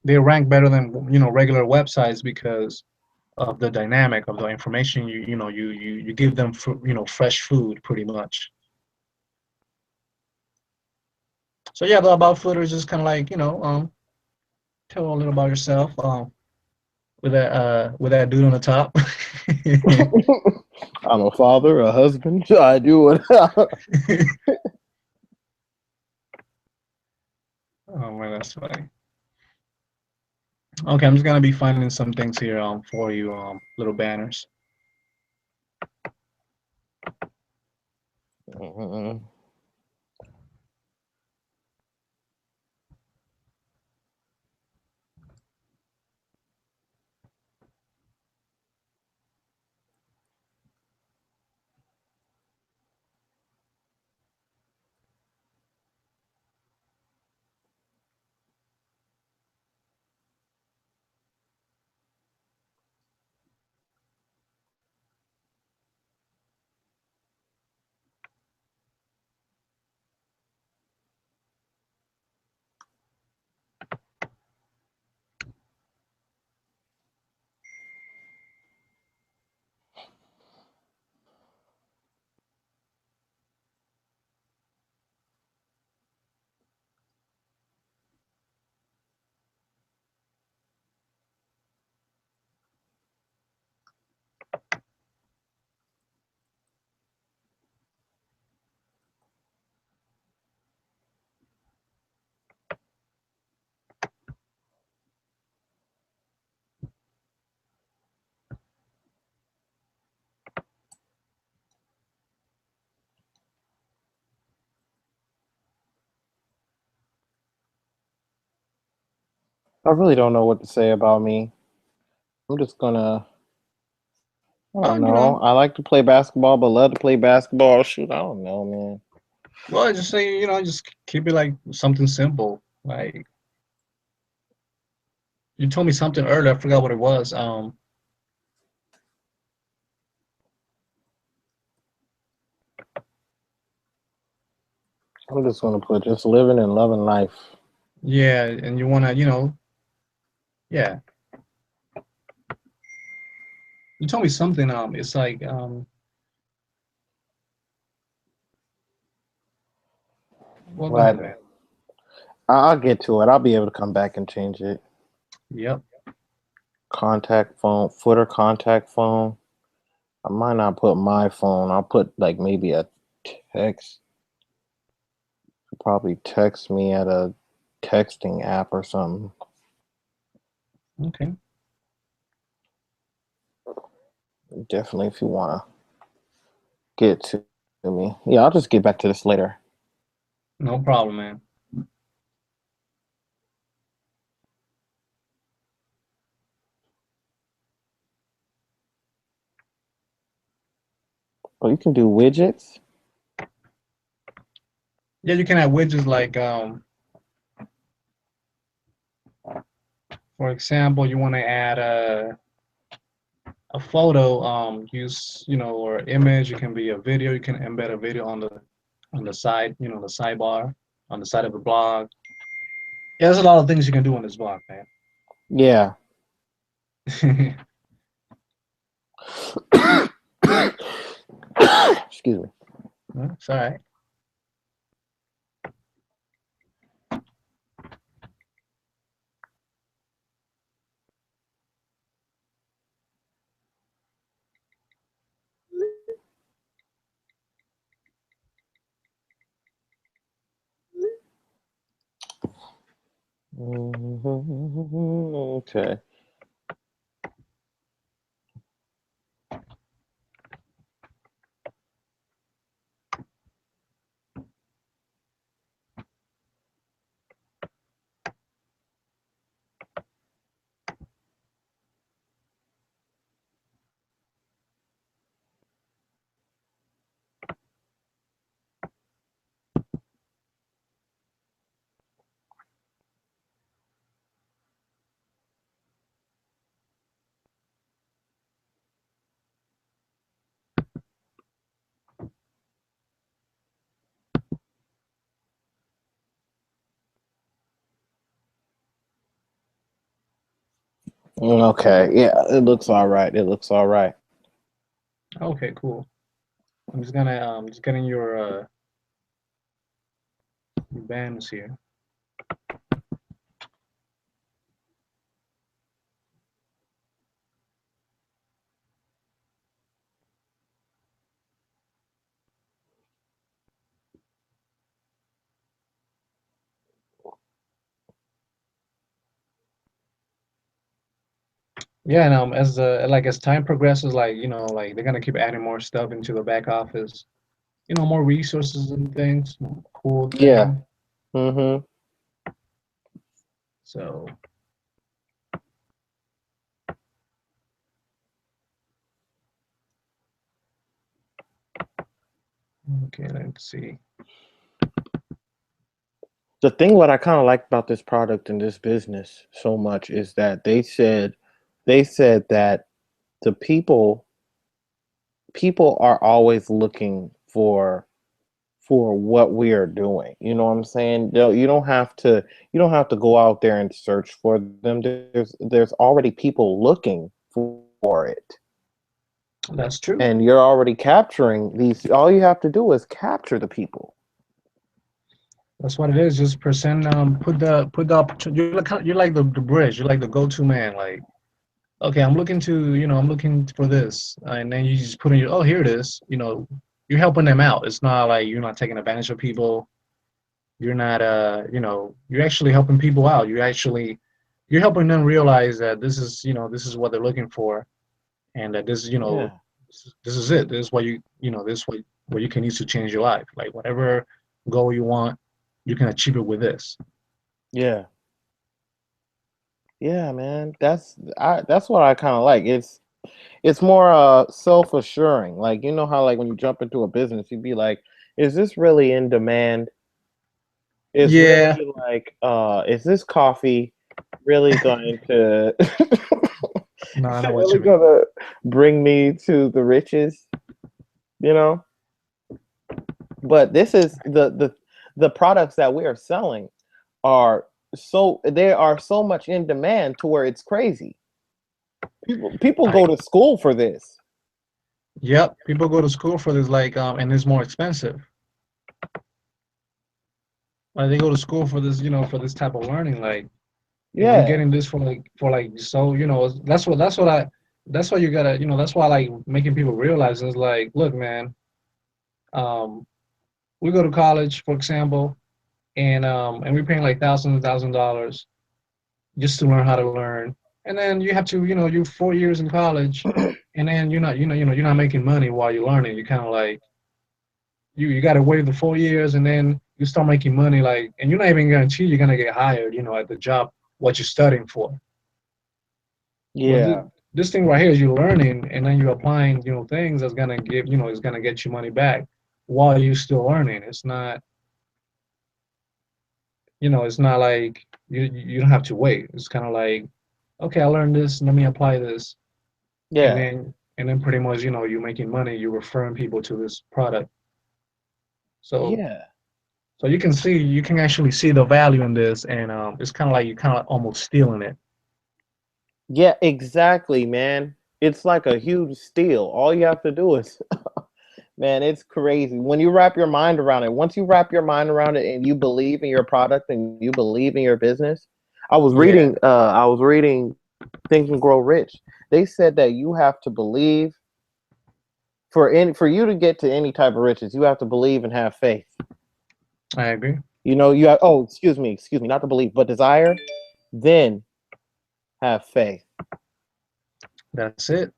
They rank better than regular websites because of the dynamic of the information. You give them fresh food pretty much. So yeah, the about footer is just kind of like tell a little about yourself. With that dude on the top. I'm a father, a husband. I do what. Oh man, that's funny. Okay, I'm just gonna be finding some things here for you little banners. I really don't know what to say about me. I'm just gonna. I don't Well, know. I like to play basketball, but love to play basketball. Shoot, I don't know, man. well, just say just keep it like something simple. Like you told me something earlier, I forgot what it was. I'm just gonna put just living and loving life. Yeah, and you wanna, yeah. You told me something. It's like well, go ahead, Right. man. I'll get to it. I'll be able to come back and change it. Yep. Contact phone, footer contact phone. I might not put my phone. I'll put like maybe a text. Probably text me at a texting app or something. Okay. Definitely if you wanna get to me. Yeah, I'll just get back to this later. No problem, man. But you can do widgets. Yeah, you can have widgets like for example, you want to add a photo, use or image. It can be a video. You can embed a video on the side, the sidebar on the side of the blog. Yeah, there's a lot of things you can do on this blog, man. Yeah. Excuse me. It's all right. Okay. Okay. Yeah, it looks all right. It looks all right. Okay, cool. I'm just gonna just getting your bands here. Yeah, and as time progresses, like like they're gonna keep adding more stuff into the back office. More resources and things. Cool Yeah. thing. Mm-hmm. So okay, let's see. The thing what I kind of like about this product and this business so much is that they said that the people are always looking for what we are doing. You know what I'm saying? You don't have to go out there and search for them. There's already people looking for it. That's true. And you're already capturing these. All you have to do is capture the people. That's what it is. Just present. Put the opportunity. You're like the bridge. You're like the go-to man. Like, okay, I'm looking for this, and then you just put in your, oh, here it is. You're helping them out. It's not like you're not taking advantage of people. You're not, you're actually helping people out. You're helping them realize that this is what they're looking for, and that Yeah. this is it. This is what this is what you can use to change your life. Like whatever goal you want, you can achieve it with this. Yeah. Yeah, man. That's what I kind of like. It's more self-assuring. Like you know how like when you jump into a business, you'd be like, is this really in demand? Is Yeah. really like is this coffee really going to No, I is know it what you really mean. gonna bring me to the riches, you know? But this is the products that we are selling are they are so much in demand to where it's crazy. People I go to school for this. Yep. People go to school for this, like, and it's more expensive. Like they go to school for this, for this type of learning, like, and you're Yeah. getting this for like so that's what you gotta that's why I like making people realize is like, look, man, um, we go to college, for example, and we're paying like $1,000 just to learn how to learn, and then you have to you're 4 years in college, and then you're not making money while you're learning. You kind of like you got to wait the 4 years, and then you start making money, like, and you're not even guaranteed you're gonna get hired, at the job what you're studying for. But Yeah. this thing right here is you're learning, and then you're applying, things that's gonna give, is gonna get you money back while you're still learning. It's not like you don't have to wait. It's kind of like, okay, I learned this, let me apply this, and Yeah. then pretty much, you're making money, you're referring people to this product. So Yeah. so you can actually see the value in this, and it's kind of like you're kind of almost stealing it. Yeah, exactly, man. It's like a huge steal. All you have to do is, man, it's crazy. When you wrap your mind around it, once you wrap your mind around it and you believe in your product and you believe in your business. Yeah, I was reading Think and Grow Rich. They said that you have to believe for you to get to any type of riches, you have to believe and have faith. I agree. You know, you have, oh, excuse me, not to believe, but desire, then have faith. That's it.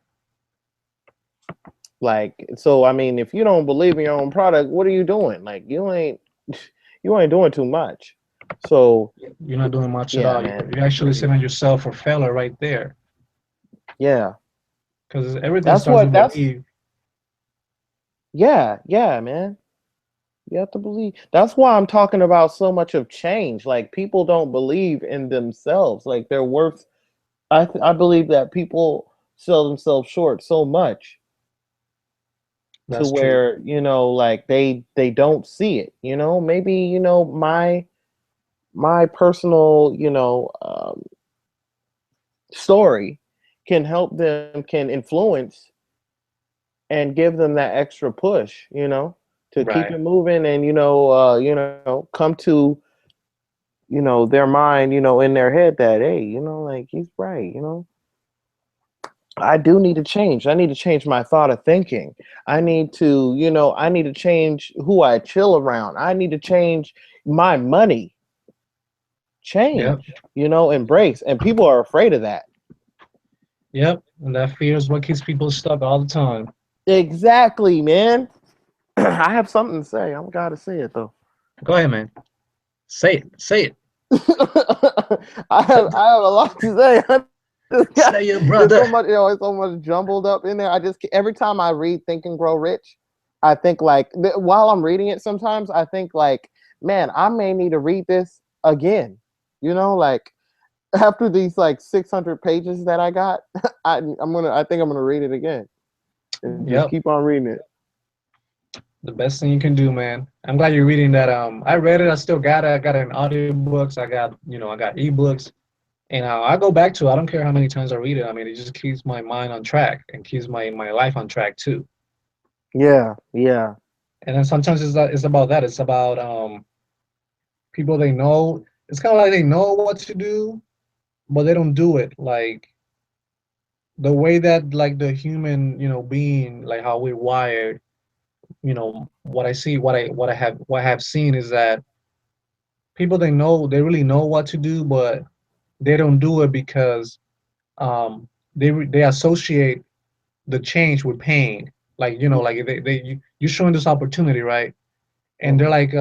Like, so I mean, if you don't believe in your own product, what are you doing? Like, you ain't doing too much. So You're not doing much at yeah, all. man. You're actually setting yourself for failure right there. Yeah. Because everything That's starts what with that's belief. yeah, yeah, man. You have to believe. That's why I'm talking about so much of change. Like people don't believe in themselves. Like they're worth I believe that people sell themselves short so much to That's true. where, like they don't see it, maybe, my personal, story can help them, can influence and give them that extra push, to keep Right. it moving and come to their mind, in their head that hey, like he's right, I do need to change. I need to change my thought of thinking. I need to change who I chill around. I need to change my money. Yep. Change, embrace. And people are afraid of that. Yep. And that fear is what keeps people stuck all the time. Exactly, man. I have something to say. I'm gotta say it though. Go ahead, man. Say it. Say it. I have a lot to say. Say it, There's so brother. much, it's so much jumbled up in there. Every time I read Think and Grow Rich, I think like while I'm reading it, sometimes I think like, man, I may need to read this again. Like after these like 600 pages that I got, I think I'm gonna read it again and just Yep. keep on reading it. The best thing you can do, man. I'm glad you're reading that. I read it. I still got it. I got it in audiobooks. I got ebooks. And I go back to it. I don't care how many times I read it. I mean, it just keeps my mind on track and keeps my life on track too. Yeah, yeah, And then sometimes it's about that. It's about people they know. It's kind of like they know what to do, but they don't do it. Like the way that like the human, being, like how we're wired. What I see, what I have seen is that people they really know what to do, but they don't do it because they associate the change with pain. Like like you're showing this opportunity, right? And they're mhm, like,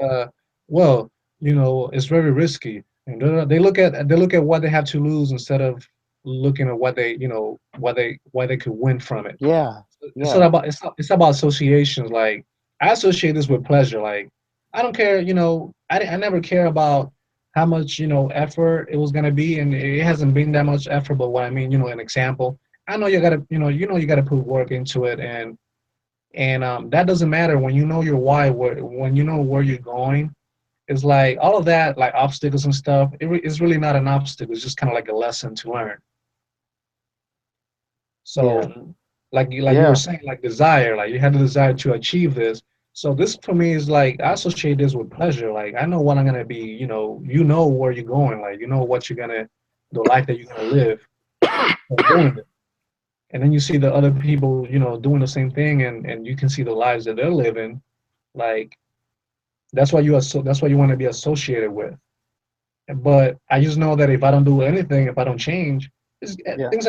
well, it's very risky, and they look at what they have to lose instead of looking at what why they could win from it. yeah, It's not yeah, about it's about associations. Like I associate this with pleasure. Like I don't care, I never care about how much effort it was gonna be, and it hasn't been that much effort. But what I mean, an example, I know you gotta you gotta put work into it, and that doesn't matter when you know your why. When you know where you're going, it's like all of that, like obstacles and stuff. It's really not an obstacle. It's just kind of like a lesson to learn. yeah, So, like you were yeah, saying, like desire, like you had the desire to achieve this. So this for me is like I associate this with pleasure. Like I know what I'm gonna be. You know where you're going. Like you know what you're gonna, the life that you're gonna live from doing it. And then you see the other people, doing the same thing, and you can see the lives that they're living. Like that's what you want to be associated with. But I just know that if I don't do anything, if I don't change, yeah. things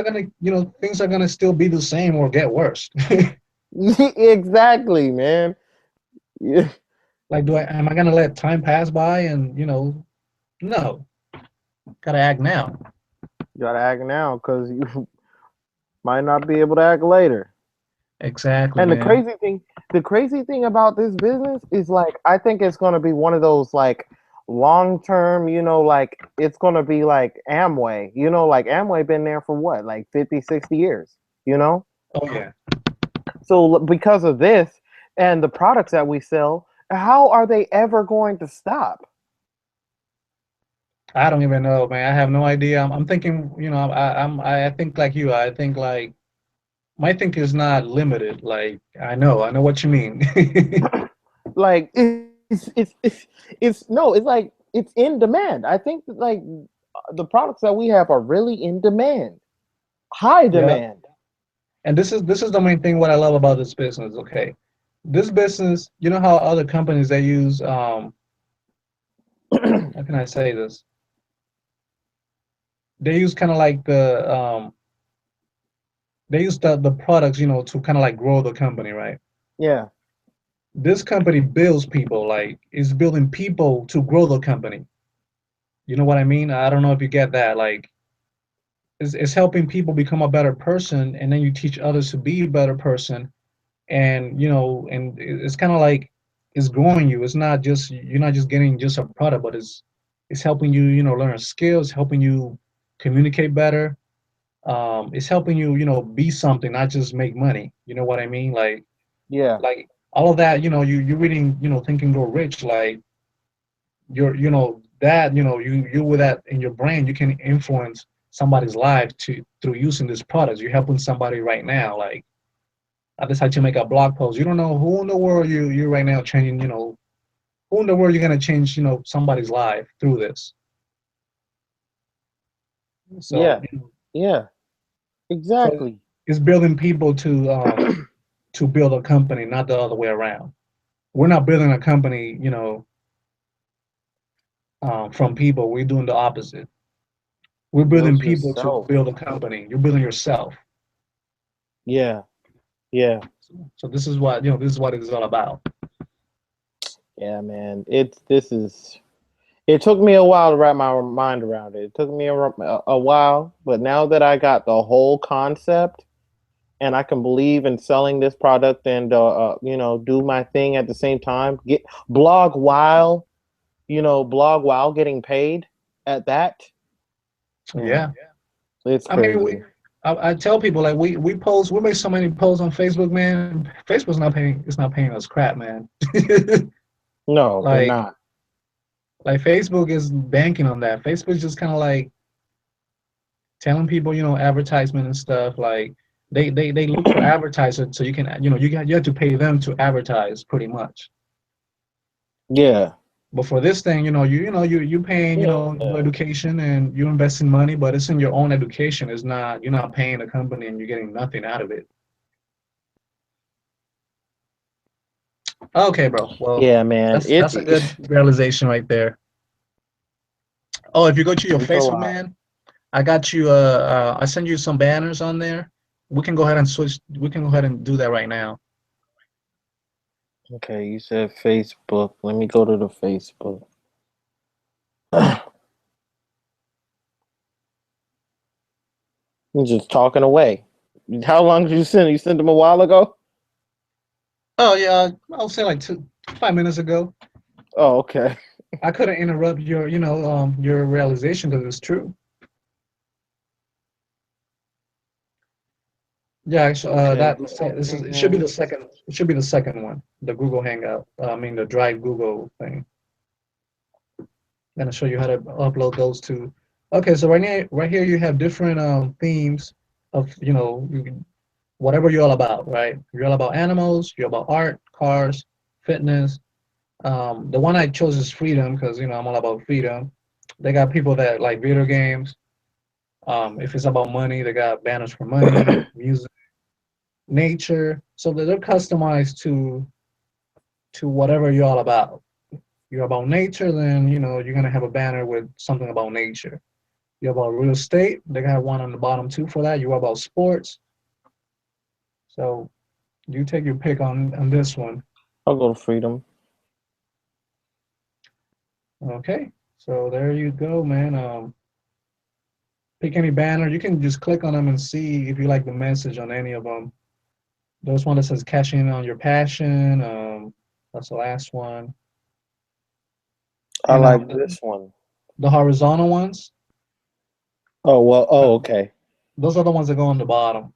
are gonna still be the same or get worse. Exactly, man. Yeah. Like, am I gonna let time pass by and no, gotta act now. You gotta act now because you might not be able to act later. Exactly, And man. the crazy thing about this business is like I think it's gonna be one of those like long term, like it's gonna be like Amway, like Amway been there for what, like 50, 60 years, you know? Oh yeah, So because of this and the products that we sell, how are they ever going to stop? I don't even know, man. I have no idea. I'm thinking, I think like you. I think like my think is not limited. Like I know what you mean. Like it's no, it's like it's in demand. I think that, like, the products that we have are really in demand, high Yeah. demand. And this is the main thing what I love about this business. Okay, this business, you know how other companies they use how can I say this? They use kind of like they use the products, to kind of like grow the company, right? Yeah, This company builds people, like is building people to grow the company. You know what I mean? I don't know if you get that. Like it's helping people become a better person, and then you teach others to be a better person, and and it's kind of like it's growing you. It's not just you're not just getting just a product, but it's helping you, learn skills, helping you communicate better. It's helping you, be something, not just make money. You know what I mean? yeah, Like all of that, you're reading, Think and Grow Rich. Like that, you with that in your brain, you can influence somebody's life to through using these products. You're helping somebody right now. Like I decided to make a blog post. You don't know who in the world you right now changing. Who in the world you're gonna change. Somebody's life through this. So yeah, yeah. so Exactly. it's building people to build a company, not the other way around. We're not building a company, from people. We're doing the opposite. We're building Build people to yourself. build a company. You're building yourself. Yeah, yeah, So this is what it is all about. yeah, man. It's this is. It took me a while to wrap my mind around it. It took me a while, but now that I got the whole concept and I can believe in selling this product and do my thing at the same time, get blog while getting paid at that. Yeah. It's I mean, crazy. I tell people like we make so many posts on Facebook, man. Facebook's not paying. It's not paying us crap, man. No, they're like not. like Facebook is banking on that. Facebook's just kind of like telling people, advertisement and stuff. Like they look for advertisers, so you can, you have to pay them to advertise pretty much. Yeah, But for this thing, you paying, yeah, your education and you investing money, but it's in your own education. It's not you're not paying the company and you're getting nothing out of it. Okay, bro. Well, yeah, man. that's a good realization right there. Oh, if you go to your It's a Facebook, lot. man, I got you. I send you some banners on there. We can go ahead and switch. We can go ahead and do that right now. Okay, you said Facebook. Let me go to the Facebook. You're just talking away. How long did you send? You sent them a while ago? Oh yeah, I'll say like 5 minutes ago. Oh, okay. I couldn't interrupt your realization because it's true. Yeah, actually, Okay. this is it should be the second. It should be the second one, the Google Hangout. I mean, the Drive Google thing. I'm gonna show you how to upload those two. Okay, so right here, you have different themes of whatever you're all about, right? You're all about animals. You're about art, cars, fitness. The one I chose is freedom because I'm all about freedom. They got people that like video games. If it's about money, they got banners for money, music, nature. So that they're customized to whatever you're all about. You're about nature, then you're gonna have a banner with something about nature. You're about real estate, they got one on the bottom too for that. You're about sports, so you take your pick on this one. I'll go to Freedom. Okay, so there you go, man. Pick any banner. You can just click on them and see if you like the message on any of them. There's one that says cashing in on your passion. That's the last one. I And like this one. the horizontal ones, Oh well. uh, Oh, okay. those are the ones that go on the bottom.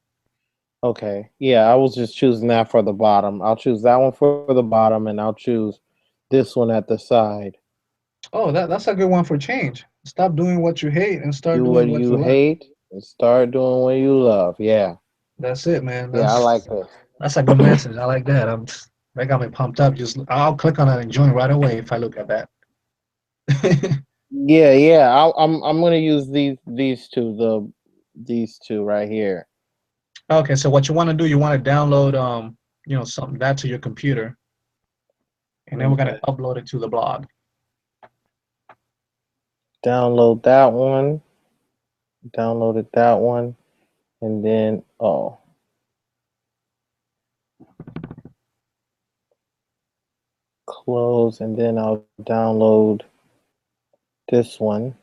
Okay. Yeah, I was just choosing that for the bottom. I'll choose that one for the bottom, and I'll choose this one at the side. Oh, that's a good one for change. Stop doing what you hate and start Do what doing what you you love. hate and start doing what you love. Yeah. That's it, man. Yeah, I like this. That's a good message. I like that. That got me pumped up. Just I'll click on it and join right away if I look at that. Yeah, yeah. I'm gonna use these two, these two right here. Okay, so what you want to do, you want to download something that to your computer, and then we're gonna Okay. upload it to the blog. Download that one. Downloaded that one. And then close, and then I'll download this one.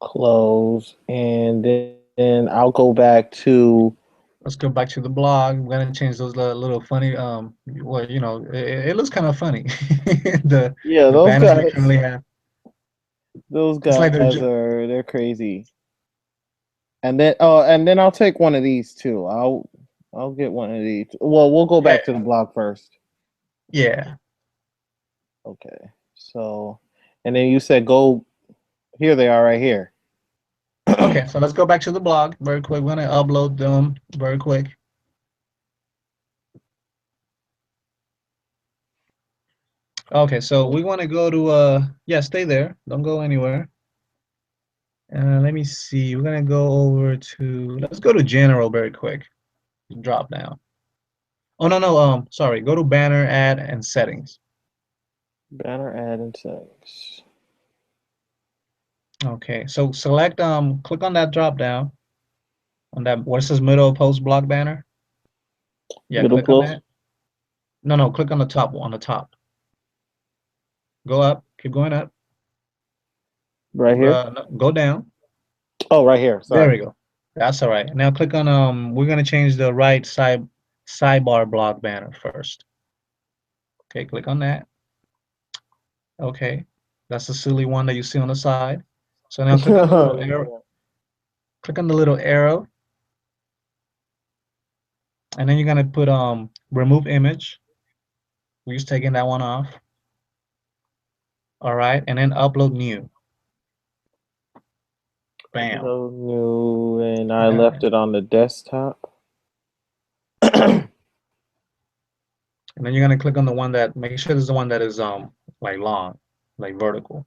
Close, and then I'll go back to Let's go back to the blog. We're gonna change those little funny well, it looks kind of funny. the yeah, the those banners we guys. currently have. Those It's like guys they're crazy. And then I'll take one of these too. I'll get one of these. Well, we'll go yeah, back to the blog first. yeah. Okay. So, and then you said go. Here they are right here. Okay, so let's go back to the blog very quick. We're gonna upload them very quick. Okay, so we want to go to yeah, stay there. Don't go anywhere. Let me see. We're gonna go over to let's go to general very quick. Drop down. Oh no no sorry. Go to banner ad and settings. Banner ad and settings. Okay, so select click on that drop down on that what says middle post block banner. Yeah, Middle click on close that. No no, click on the top on the top. Go up. Keep going up. right here. No, go down. Oh, right here. There Sorry. we go. That's all right. Now click on we're gonna change the right sidebar block banner first. Okay, click on that. Okay. That's the silly one that you see on the side. So now click on the little arrow, Yeah. click on the little arrow, and then you're gonna put remove image. We're just taking that one off. All right, and then upload new. Bam. Upload new, and I Yeah. left it on the desktop. And then you're gonna click on the one that make sure it's the one that is like long, like vertical.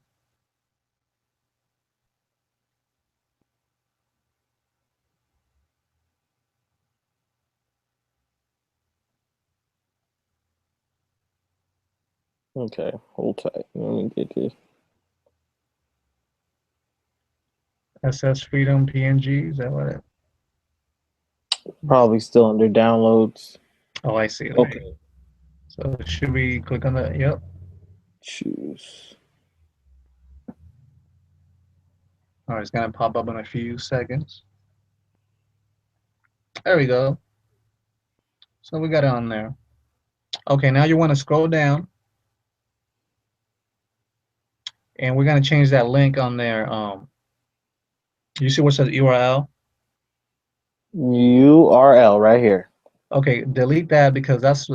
Okay, hold tight. Let me get this. SS Freedom PNG. Is that what it? Probably still under downloads. Oh, I see. Okay. Okay. So should we click on the? Yep. Choose. All right, it's gonna pop up in a few seconds. There we go. So we got it on there. Okay, now you want to scroll down, and we're gonna change that link on there. You see what says URL? URL right here. Okay, delete that because that's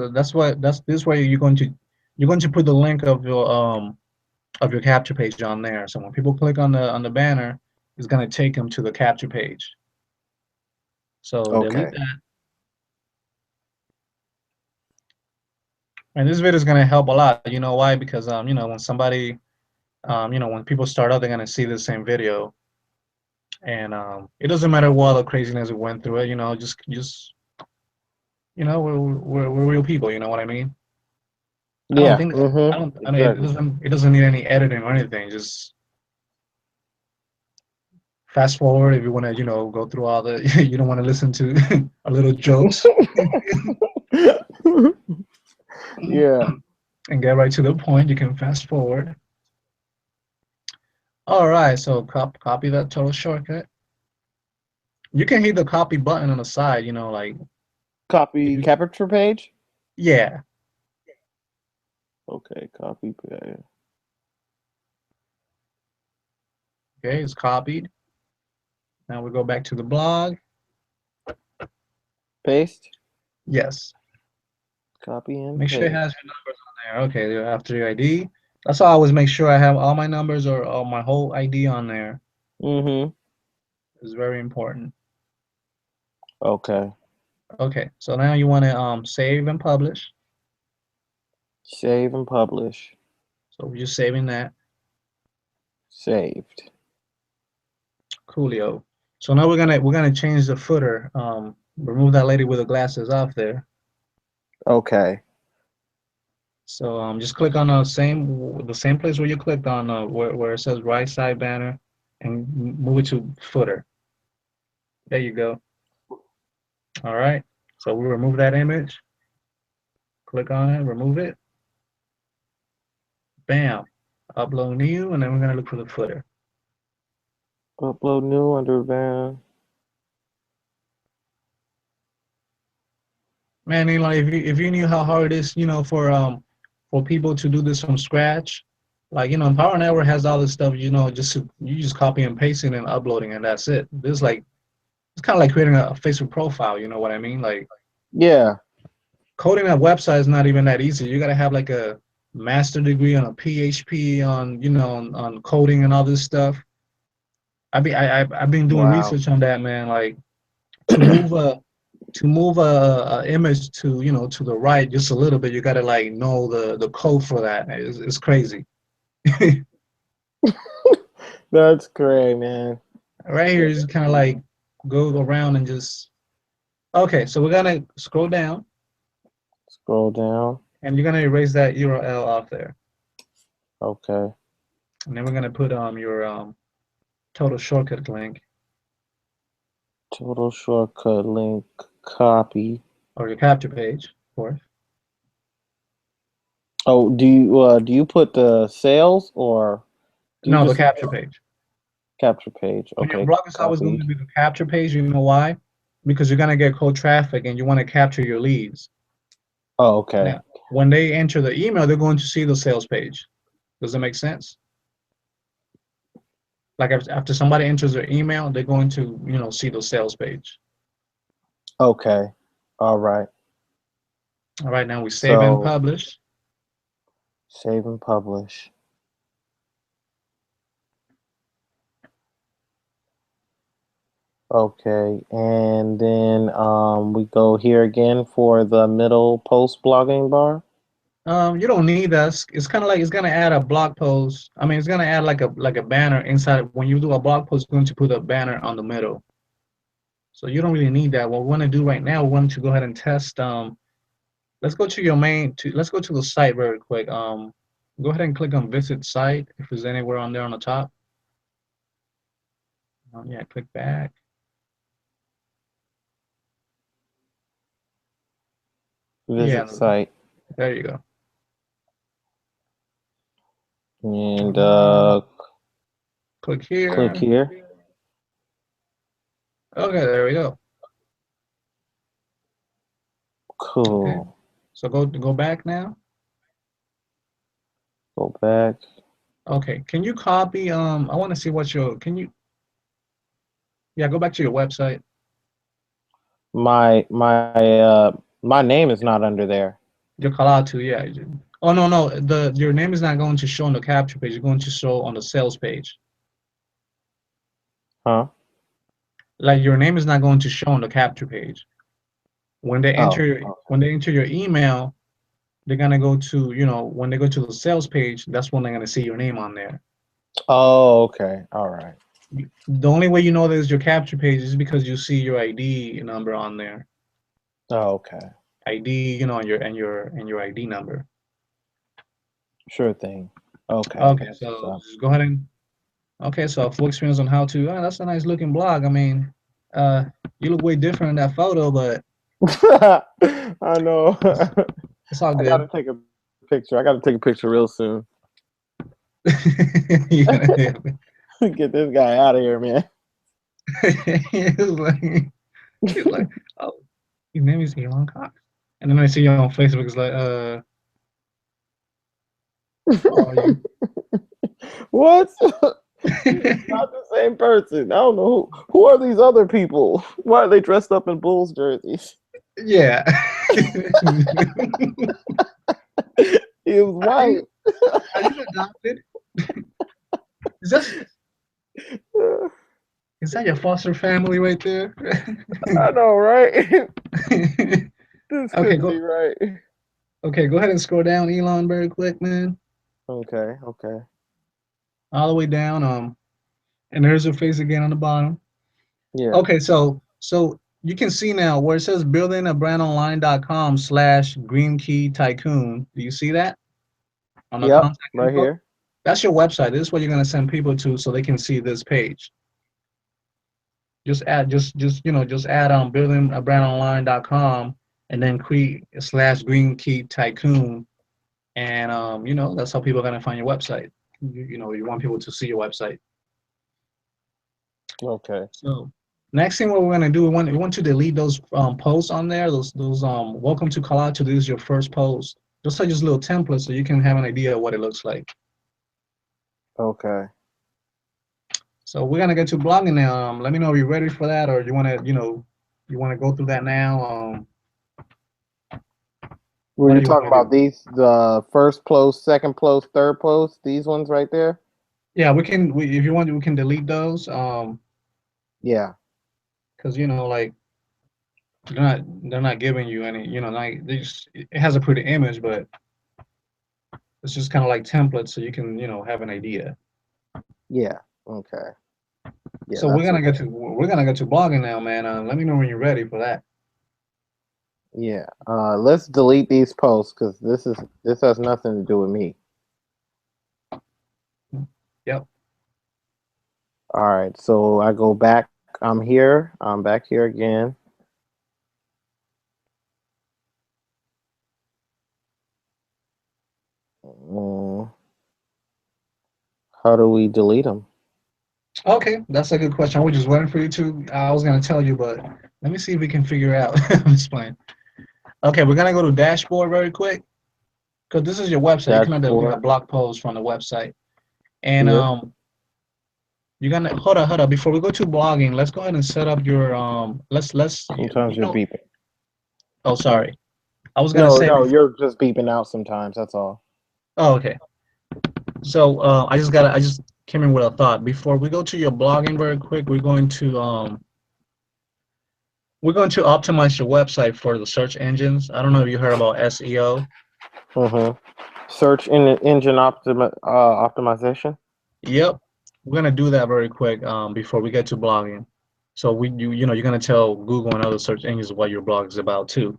this way you're going to put the link of your capture page on there. So when people click on the banner, it's gonna take them to the capture page. So delete Okay. that. And this video is gonna help a lot. You know why? Because when somebody when people start up, they're gonna see the same video, and it doesn't matter what the craziness we went through it. Just we're real people. You know what I mean? I don't Yeah. think Mm-hmm. I don't it Exactly. doesn't need any editing or anything. Just fast forward if you want to go through all the you don't want to listen to our little jokes Yeah. and get right to the point. You can fast forward. All right, so copy that total shortcut. You can hit the copy button on the side. Like if Copy you capture page. yeah. Okay. Copy page. Okay, it's copied. Now we go back to the blog. Paste. Yes. Copy and Make sure it has paste. your numbers on there. Okay, after your ID. That's why I always make sure I have all my numbers or all my whole ID on there. Mm-hmm. It's very important. Okay. Okay, so now you want to save and publish. Save and publish. So we're just saving that. Saved. Coolio. So now we're gonna change the footer. Remove that lady with the glasses off there. Okay. So just click on the same place where you clicked on where it says right side banner, and move it to footer. There you go. All right. So we remove that image. Click on it, remove it. Bam. Upload new, and then we're gonna look for the footer. Upload new under van. Man, Elon, if you knew how hard it is, for people to do this from scratch, like Power Network has all this stuff, you just copy and pasting and uploading, and that's it. This like it's kind of like creating a Facebook profile. You know what I mean? Like Yeah. coding a website is not even that easy. You gotta have like a master degree on a PHP on on coding and all this stuff. I've been doing Wow. research on that, man. Like to move a image to to the right just a little bit, you gotta like know the code for that. It's crazy. That's great, man. Right here is kind of like go around and just okay. So we're gonna scroll down Scroll down. and you're gonna erase that URL off there, Okay. and then we're gonna put your total shortcut link Total shortcut link. Copy. or your capture page, of course. Oh, do you put the sales or do you No, the just capture page. capture page? On your Okay. blog, it's always going Copied. to be the capture page. You know why? Because you're gonna get cold traffic and you want to capture your leads. Oh, okay. Now, when they enter the email, they're going to see the sales page. Does that make sense? Like after somebody enters their email, they're going to, see the sales page. Okay. All right. All right, now we save and So publish. save and publish. Okay, and then we go here again for the middle post blogging bar. You don't need that. It's kind of like it's gonna add a blog post. I mean, it's gonna add like a banner inside. When you do a blog post, it's going to put a banner on the middle. So you don't really need that. What we want to do right now, we want to go ahead and test. Let's go to your let's go to the site very quick. Go ahead and click on visit site if there's anywhere on there on the top. Yeah, click back. Yeah, Visit site there you go. and Click click here. here. Okay, there we go. Okay, Cool. so go back now. Go back. Okay, can you copy? I want to see what your can you? Yeah, go back to your website. My name is not under there. Your Kalatu, yeah. Oh no, your name is not going to show on the capture page. It's going to show on the sales page. Huh? Like your name is not going to show on the capture page. When they Oh. enter your email, they're gonna go to when they go to the sales page. That's when they're gonna see your name on there. Oh, okay. All right. The only way you know there's your capture page is because you see your ID number on there. Oh, okay. ID, and your ID number. Sure thing. Okay. Okay, That's what's so up. just go ahead and okay, so a full experience on how to. Oh, that's a nice looking blog. I mean, you look way different in that photo, but I know. it's, it's all I gotta good. take a picture. I gotta take a picture real soon. You're gonna Get this guy out of here, man. it's like, he's like, oh, his name is Elon Cox. And then I see you on Facebook. It's like, how are you? What? Not the same person. I don't know who are these other people. Why are they dressed up in Bulls jerseys? Yeah. He was Are you white. are you adopted? Is that is that your foster family right there? I know, right? This Okay, couldn't be go right. okay, go ahead and scroll down, Elon, very quick, man. Okay, okay. All the way down. And there's her face again on the bottom. Yeah. Okay, so you can see now where it says buildingabrandonline.com/green key tycoon. Do you see that on the Yep, contact right info? here. That's your website. This is what you're gonna send people to so they can see this page. Just add buildingabrandonline.com and then create slash green key tycoon, and that's how people are gonna find your website. You want people to see your website. Okay. So next thing what we're gonna do, we want to delete those posts on there. Those welcome to Kalatu. This is your first post. Just a little template so you can have an idea of what it looks like. Okay. So we're gonna get to blogging now. Let me know if you're ready for that, or you wanna go through that now. Were What you do you talking want to about do? these, the first post, second post, third post, these ones right there? Yeah, if you want, we can delete those. Yeah. Because like they're not giving you any. Like it has a pretty image, but it's just kind of like templates, so you can have an idea. Yeah. Okay. Yeah, So we're that's gonna get okay. to we're gonna get to blogging now, man. Let me know when you're ready for that. Yeah. Let's delete these posts because this has nothing to do with me. Yep. All right. So I go back. I'm here. I'm back here again. Mm, how do we delete them? Okay, that's a good question. I was just waiting for you to. I was gonna tell you, but let me see if we can figure out. I'm just playing. Okay, we're gonna go to dashboard very quick because this is your website. You cannot delete a Dashboard blog post from the website. And here. you're gonna hold up. Before we go to blogging, let's go ahead and set up your Let's Sometimes you're beeping. Oh, sorry. I was gonna No, say no, before. you're just beeping out sometimes. That's all. Oh, okay. So I just came in with a thought. Before we go to your blogging very quick, we're going to optimize your website for the search engines. I don't know if you heard about SEO. Mm-hmm. Search engine optimization. Yep, we're gonna do that very quick before we get to blogging. So you're gonna tell Google and other search engines what your blog is about too.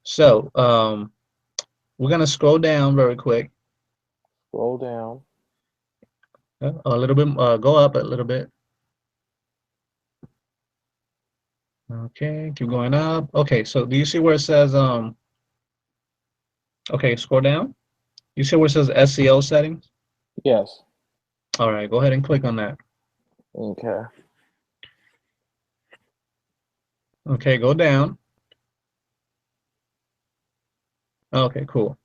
So we're gonna scroll down very quick, Scroll down. a little bit, go up a little bit. Okay, keep going up. Okay, so do you see where it says Okay, scroll down. You see where it says SEO settings? Yes. All right, go ahead and click on that. Okay. Okay, go down. Okay, cool.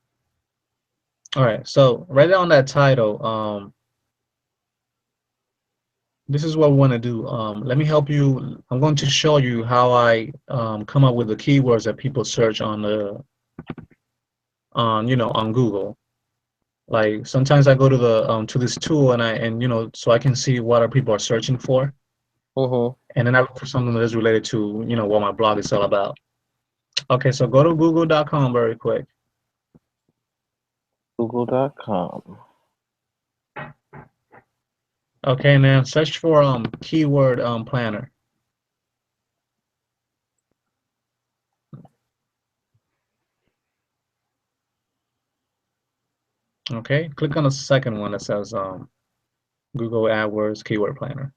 All right, so right down that title, this is what we want to do. Let me help you. I'm going to show you how I come up with the keywords that people search on Google. Like sometimes I go to this tool and so I can see what are people are searching for, Mm-hmm. and then I look for something that is related to what my blog is all about. Okay, so go to google.com very quick. Google.com. Okay, and then search for keyword planner. Okay, click on the second one that says Google AdWords keyword planner.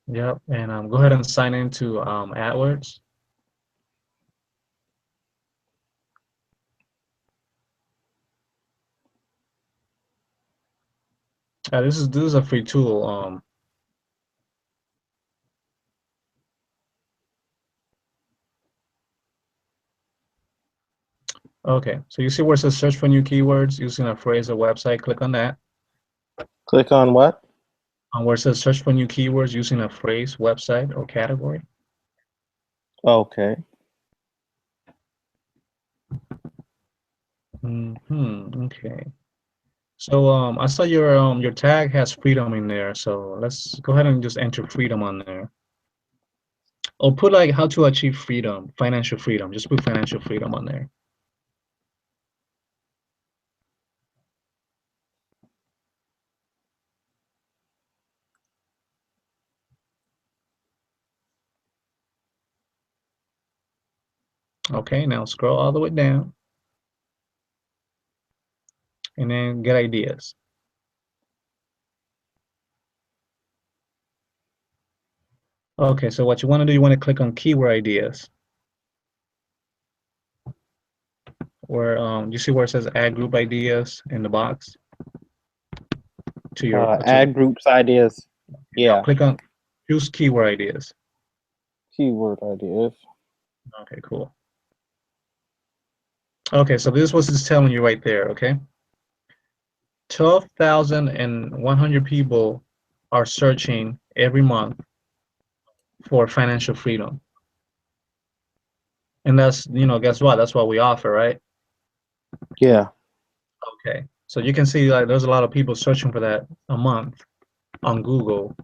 Yep, and go ahead and sign into AdWords. This is a free tool. Okay, so you see where it says search for new keywords using a phrase or website. Click on that. Click on what? where it says search for new keywords using a phrase, website, or category. Okay. Okay. So I saw your tag has freedom in there. So let's go ahead and just enter freedom on there. Or put like how to achieve freedom, financial freedom. Just put financial freedom on there. Okay, now scroll all the way down and then get ideas. Okay, so what you want to do, you want to click on keyword ideas, where you see where it says add group ideas in the box to your Add groups ideas. now Yeah. click on choose keyword ideas. Keyword ideas. Okay, cool. Okay, so this is what it's telling you right there. Okay, 12,100 people are searching every month for financial freedom, and that's guess what? That's what we offer, right? Yeah. Okay, so you can see like there's a lot of people searching for that a month on Google.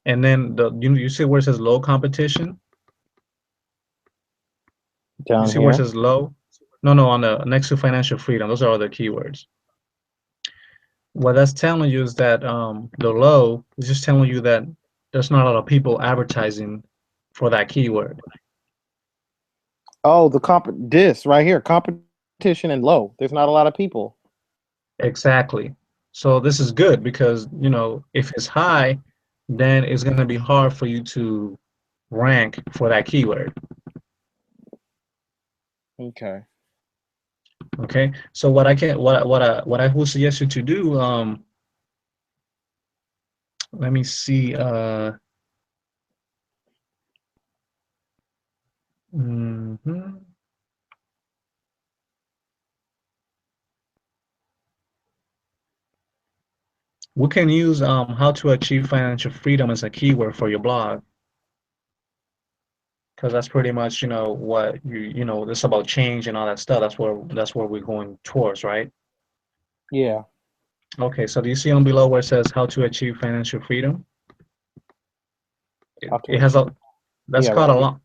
And then you see where it says low competition? You Down see where it here. says low? No, no, on the next to financial freedom. Those are other keywords. What that's telling you is that the low is just telling you that there's not a lot of people advertising for that keyword. Oh, this right here, competition and low. There's not a lot of people. Exactly. So this is good because, if it's high, then it's going to be hard for you to rank for that keyword. Okay. Okay. So what I would suggest you to do, let me see. Mhm. We can use how to achieve financial freedom as a keyword for your blog because that's pretty much what this about change and all that stuff. That's where we're going towards, right? Yeah. Okay, so do you see on below where it says how to achieve financial freedom? It, How to it has achieve. a that's Yeah, called a right here. long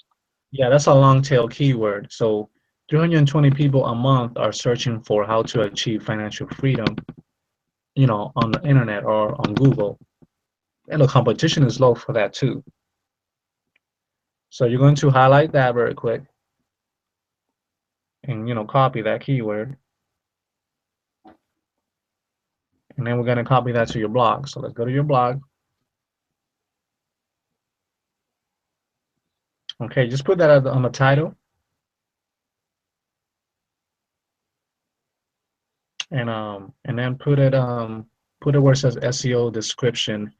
yeah, that's a long tail keyword. So 320 people a month are searching for how to achieve financial freedom, on the internet or on Google. And the competition is low for that too. So you're going to highlight that very quick and copy that keyword. And then we're going to copy that to your blog. So let's go to your blog. Okay, just put that on the title and then put it where it says SEO description.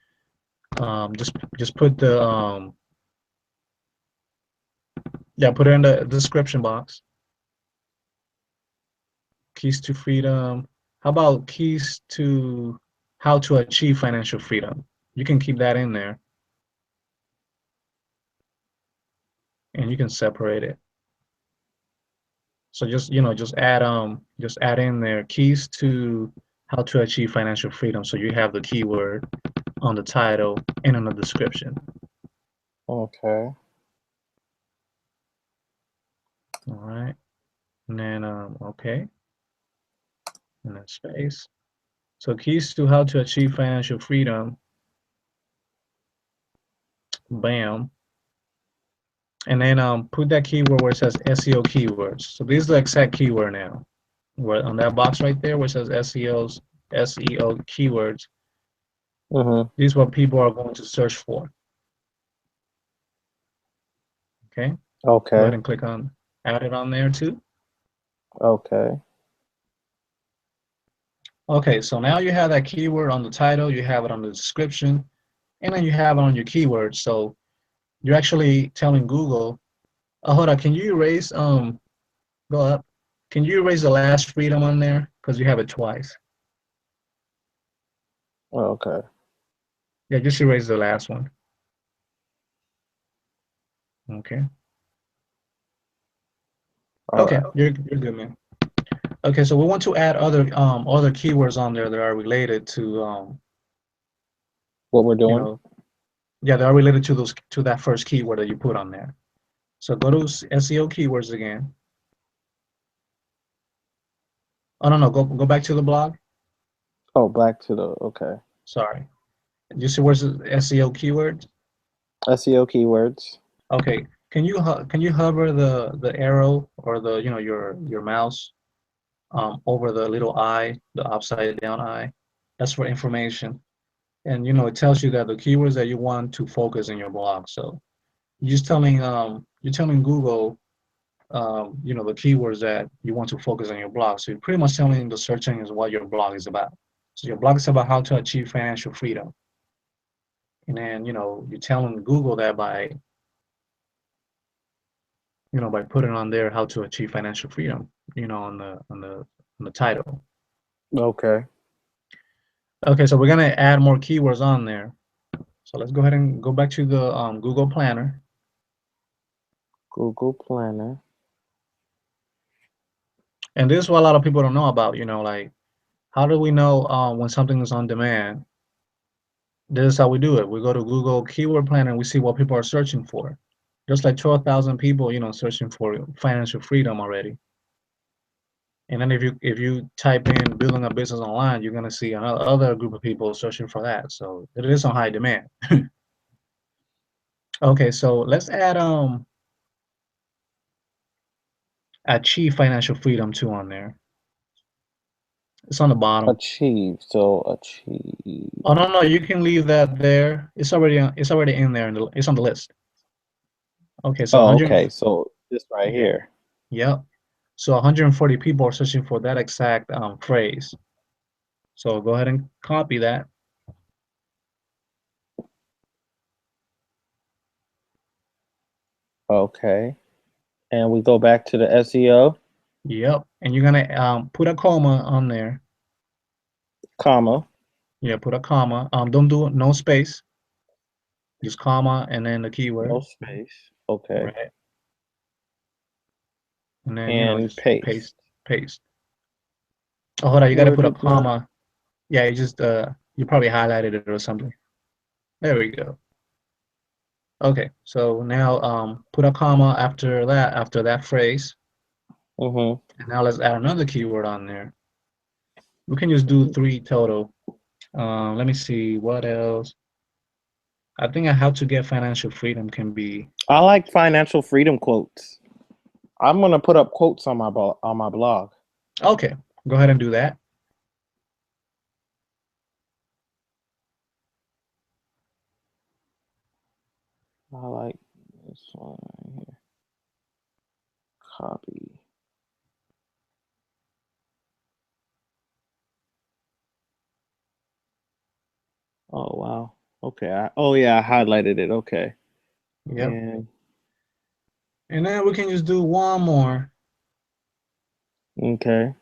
Just put the yeah, put it in the description box. Keys to freedom. How about keys to how to achieve financial freedom? You can keep that in there and you can separate it. So just add in there keys to how to achieve financial freedom. So you have the keyword on the title and in the description. Okay. All right. And then okay. And then space. So keys to how to achieve financial freedom. Bam. And then put that keyword where it says SEO keywords. So this is the exact keyword now. Where on that box right there where it says SEO keywords, Mhm. these are what people are going to search for. Okay. Go ahead Okay. and click on add it on there too. Okay. Okay, so now you have that keyword on the title, you have it on the description, and then you have it on your keywords. So you're actually telling Google, oh, hold on, can you erase go up? Can you erase the last freedom on there? Because you have it twice. Okay. Yeah, just erase the last one. Okay. All Okay, right. you're good, man. Okay, so we want to add other keywords on there that are related to What we're you doing? know, yeah, they are related to those to that first keyword that you put on there. So go to SEO keywords again. Oh no, no, go back to the blog. Oh, back to the okay. Sorry. You see where's the SEO keywords? SEO keywords. Okay. Can you hover the arrow or the your mouse over the little eye, the upside down eye? That's for information. And it tells you that the keywords that you want to focus in your blog. So you're telling Google the keywords that you want to focus on your blog. So you're pretty much telling the search engines what your blog is about. So your blog is about how to achieve financial freedom. And then, you're telling Google that by putting on there how to achieve financial freedom, on the title. Okay. Okay, so we're gonna add more keywords on there. So let's go ahead and go back to the Google Planner. Google Planner. And this is what a lot of people don't know about, like how do we know when something is on demand? This is how we do it. We go to Google Keyword Planner and we see what people are searching for. There's like 12,000 people, searching for financial freedom already. And then if you type in building a business online, you're gonna see another other group of people searching for that. So it is on high demand. Okay, so let's achieve financial freedom too on there. It's on the bottom. Achieve. So achieve. Oh no, no, you can leave that there. It's already in there. It's on the list. Okay, so Oh, 100. okay. So this right Yeah. here. Yep. So 140 people are searching for that exact phrase. So go ahead and copy that. Okay. And we go back to the SEO, Yep. And you're gonna put a comma on there. comma, Yeah, put a comma. Don't do no space. Just comma and then the no keyword. space. Okay. Right. And then And just paste. paste. Oh, hold on. You got to Where put a did the comma. Yeah, you probably highlighted it or something. There we go. Okay. So now put a comma after that phrase. mm-hmm. And now let's add another keyword on there. We can just do three total. Let me see what else. I think how to get financial freedom can be I like financial freedom quotes. I'm gonna put up quotes on my blog. okay. Go ahead and do that. I like this one right here. Copy. Oh wow. Okay. Oh yeah, I highlighted it. Okay. Yep. And And then we can just do one more. okay.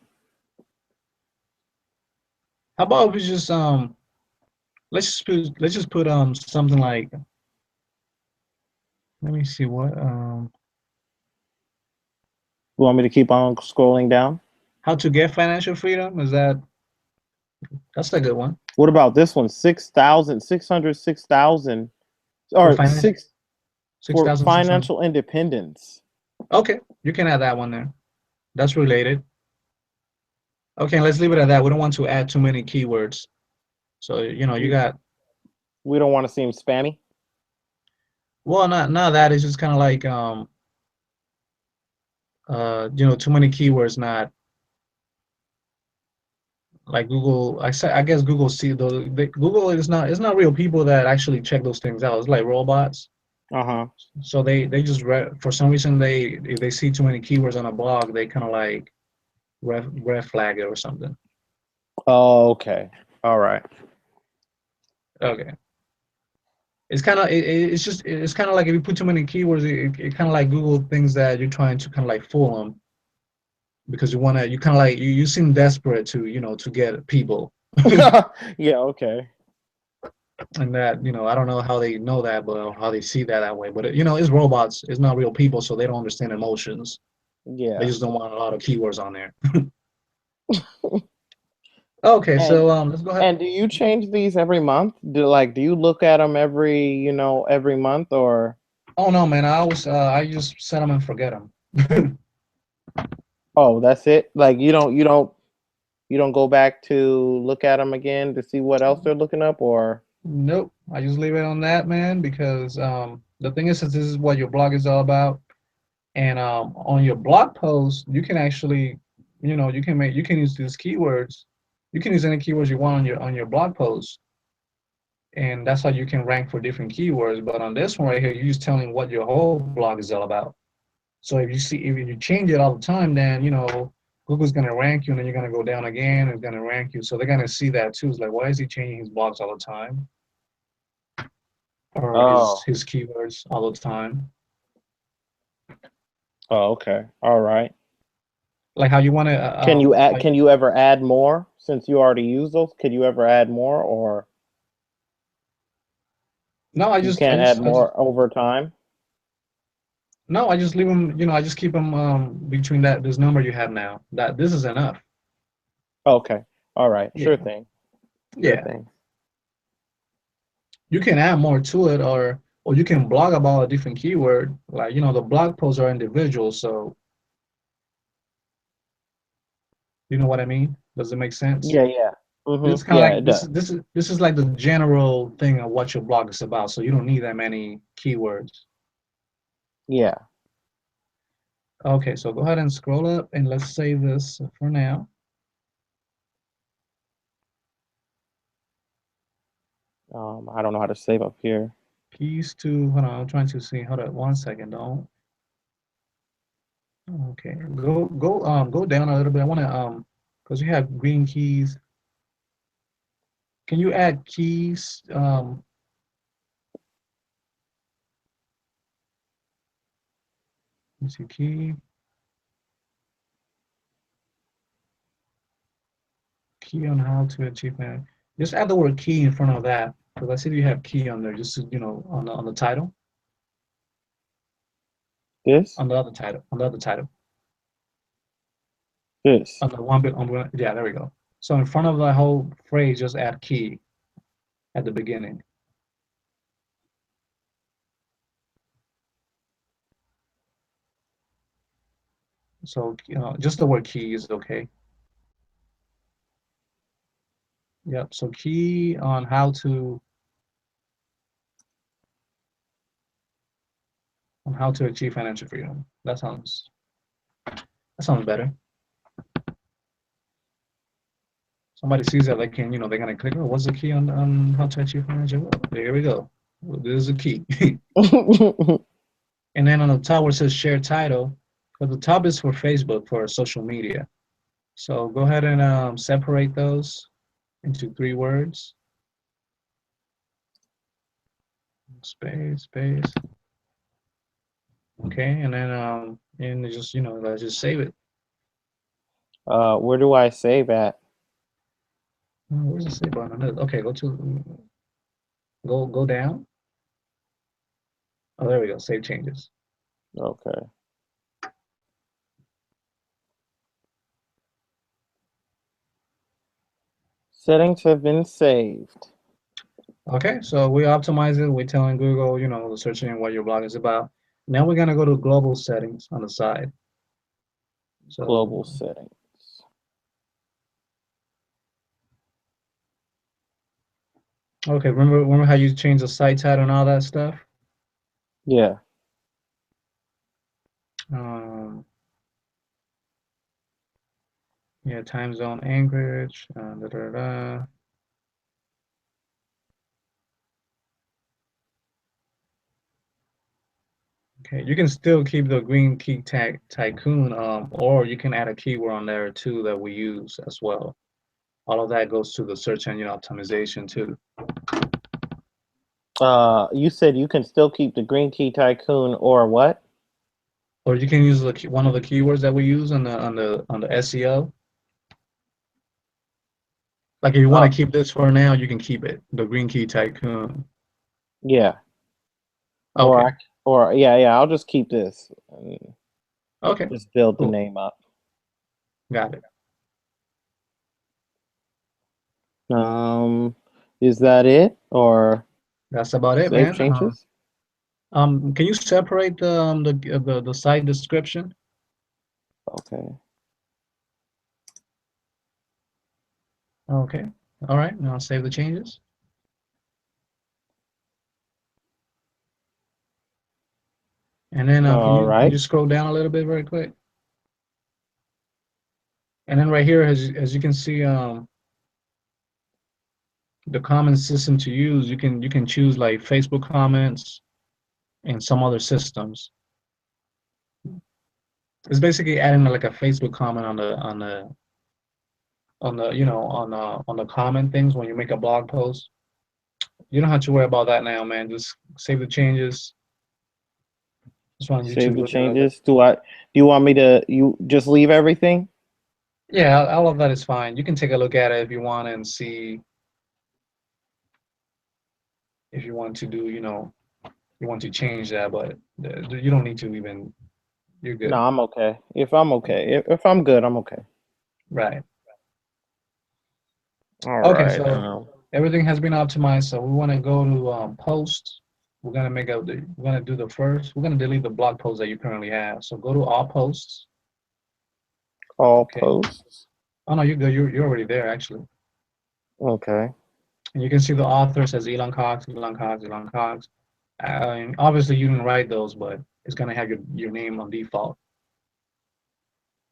How about we just let's just put something like, let me see what You want me to keep on scrolling down? how to get financial freedom, that's a good one. What about this one? 6,000, 606,000, For or finance six for 6,600. financial independence. Okay, you can add that one there. That's related. Okay, let's leave it at that. We don't want to add too many keywords. So, you You, got, we don't want to seem spammy. well, not that. It's just kind of like too many keywords, not like Google. I guess Google see those. Google is not. It's not real people that actually check those things out. It's like robots. Uh huh. So they just for some reason if they see too many keywords on a blog, they kind of like red flag it or something. Oh, okay. All right. Okay. It's kind of like if you put too many keywords, it kind of like Google thinks that you're trying to kind of like fool them because you kind of like you seem desperate to to get people. Yeah. Okay. And that, I don't know how they know that, but how they see that way. But it's robots. It's not real people, so they don't understand emotions. They Yeah. just don't want a lot of keywords on there. Okay, And so let's go ahead. and do you change these every month? Do you look at them every, every month or? Oh no, man! I just set them and forget them. Oh, that's it? Like you don't go back to look at them again to see what else they're looking up or? Nope, I just leave it on that, man, because the thing is, since this is what your blog is all about, and on your blog post, you can actually, you can use these keywords. You can use any keywords you want on your blog post, and that's how you can rank for different keywords. But on this one right here, you're just telling what your whole blog is all about. So if you change it all the time, then Google's gonna rank you, and then you're gonna go down again, and it's gonna rank you. So they're gonna see that too. It's like, why is he changing his blogs all the time, or his Oh. his keywords all the time? Oh, okay. All right. Like how you want to, Can you ever add more since you already use those? Could you ever add more or no, you can't add more over time? no, I just leave them. I just keep them between that this number you have now. That this is enough. Okay. All right. Sure Yeah, thing. Sure yeah. thing. You can add more to it, or you can blog about a different keyword. Like the blog posts are individual, so you know what I mean. Does it make sense? Yeah, yeah. This is Mhm. kind of Yeah, like it does. this is like the general thing of what your blog is about. So you don't need that many keywords. Yeah. Okay, so go ahead and scroll up and let's save this for now. I don't know how to save up here. Keys to hold on. I'm trying to see. Hold on 1 second. Don't. Okay, go down a little bit. I want to because you have green keys. Can you add keys? Let's see, key on how to achieve that. Just add the word key in front of that because I see you have key on there. Just on the title, This? on the other title, This. on the one bit yeah, there we go. So in front of the whole phrase, just add key at the beginning. So just the word key is okay. Yep. So key on how to achieve financial freedom. That sounds better. Somebody sees that they can, they're gonna click. Oh, what's the key on how to achieve financial? Oh, there we go. Well, this is the key. And then on the top where it says share title, but the top is for Facebook for social media. So go ahead and separate those into 3 words. Space, space. Okay, and then just let's just save it. Where do I save at? Where's the save button? Okay, go down. Oh, there we go. Save changes. Okay. Settings have been saved. Okay, so we optimize it. We're telling Google, the search engine what your blog is about. Now we're gonna go to global settings on the side. Global So settings. okay, remember how you change the site title and all that stuff? Yeah. Um, yeah, time zone Anchorage. Da, da, da. Okay, you can still keep the green key tag tycoon, or you can add a keyword on there too that we use as well. All of that goes to the search engine optimization too. You said you can still keep the Green Key Tycoon or what? Or you can use one of the keywords that we use on the SEO. Like if you want Oh, to keep this for now, you can keep it. The Green Key Tycoon. yeah. Or Okay. I, or yeah. I'll just keep this and Okay. just build the Cool. name up. Got it. Um, is that it or That's about it, save man. changes? Can you separate the site description? Okay. Okay. All right. Now save the changes. And then All can right. you scroll down a little bit very quick? And then right here, as you can see, the common system to use, you can choose like Facebook comments and some other systems. It's basically adding like a Facebook comment on the comment things when you make a blog post. You don't have to worry about that now, man. Just save the changes. Just want you to Save the look at it. changes. Do you want me to you just leave everything? Yeah, all of that is fine. You can take a look at it if you want and see if you want to do, you want to change that, but you don't need to even. You're No, good. I'm okay. If I'm okay. If I'm good, I'm okay. Right. All Okay, right. so everything has been optimized. So we want to go to post. We're gonna do the first. We're gonna delete the blog post that you currently have. So go to all posts. All Okay. posts. Oh no, you're good. You're already there actually. Okay. And you can see the author says Elon Cox, Elon Cox, Elon Cox. And obviously you didn't write those, but it's gonna have your name on default.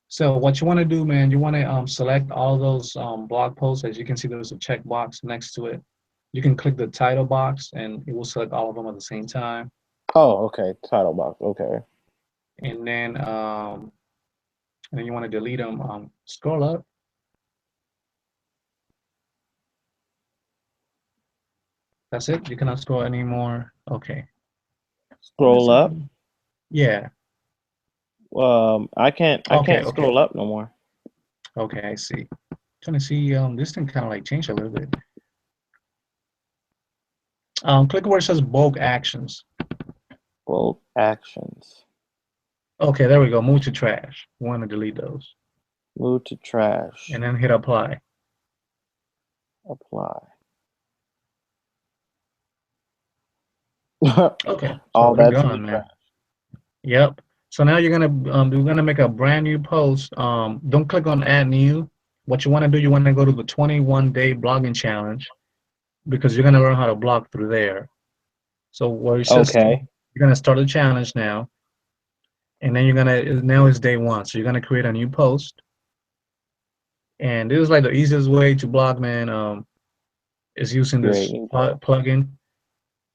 So what you want to do, man, you want to select all those blog posts. As you can see, there's a checkbox next to it. You can click the title box, and it will select all of them at the same time. Oh, okay. Title box. Okay. And then you want to delete them. Scroll up. That's it. You cannot scroll anymore. Okay. What is Scroll up. happening? Yeah. I Okay. can't Okay. scroll up no more. Okay. I see. Trying to see. This thing kind of like changed a little bit. Click where it says bulk actions. Bulk actions. Okay. There we go. Move to trash. We want to delete those, Move to and trash. then hit apply. Apply. Okay, so All they're that's in the gone, trash. man. Yep. So now you're gonna make a brand new post. Don't click on add new. What you want to do, you want to go to the 21-day blogging challenge because you're gonna learn how to blog through there. So where it says Okay. you're gonna start the challenge now, and then you're gonna now is day one. So you're gonna create a new post, and this is like the easiest way to blog, man. Is using Create this new post. plugin.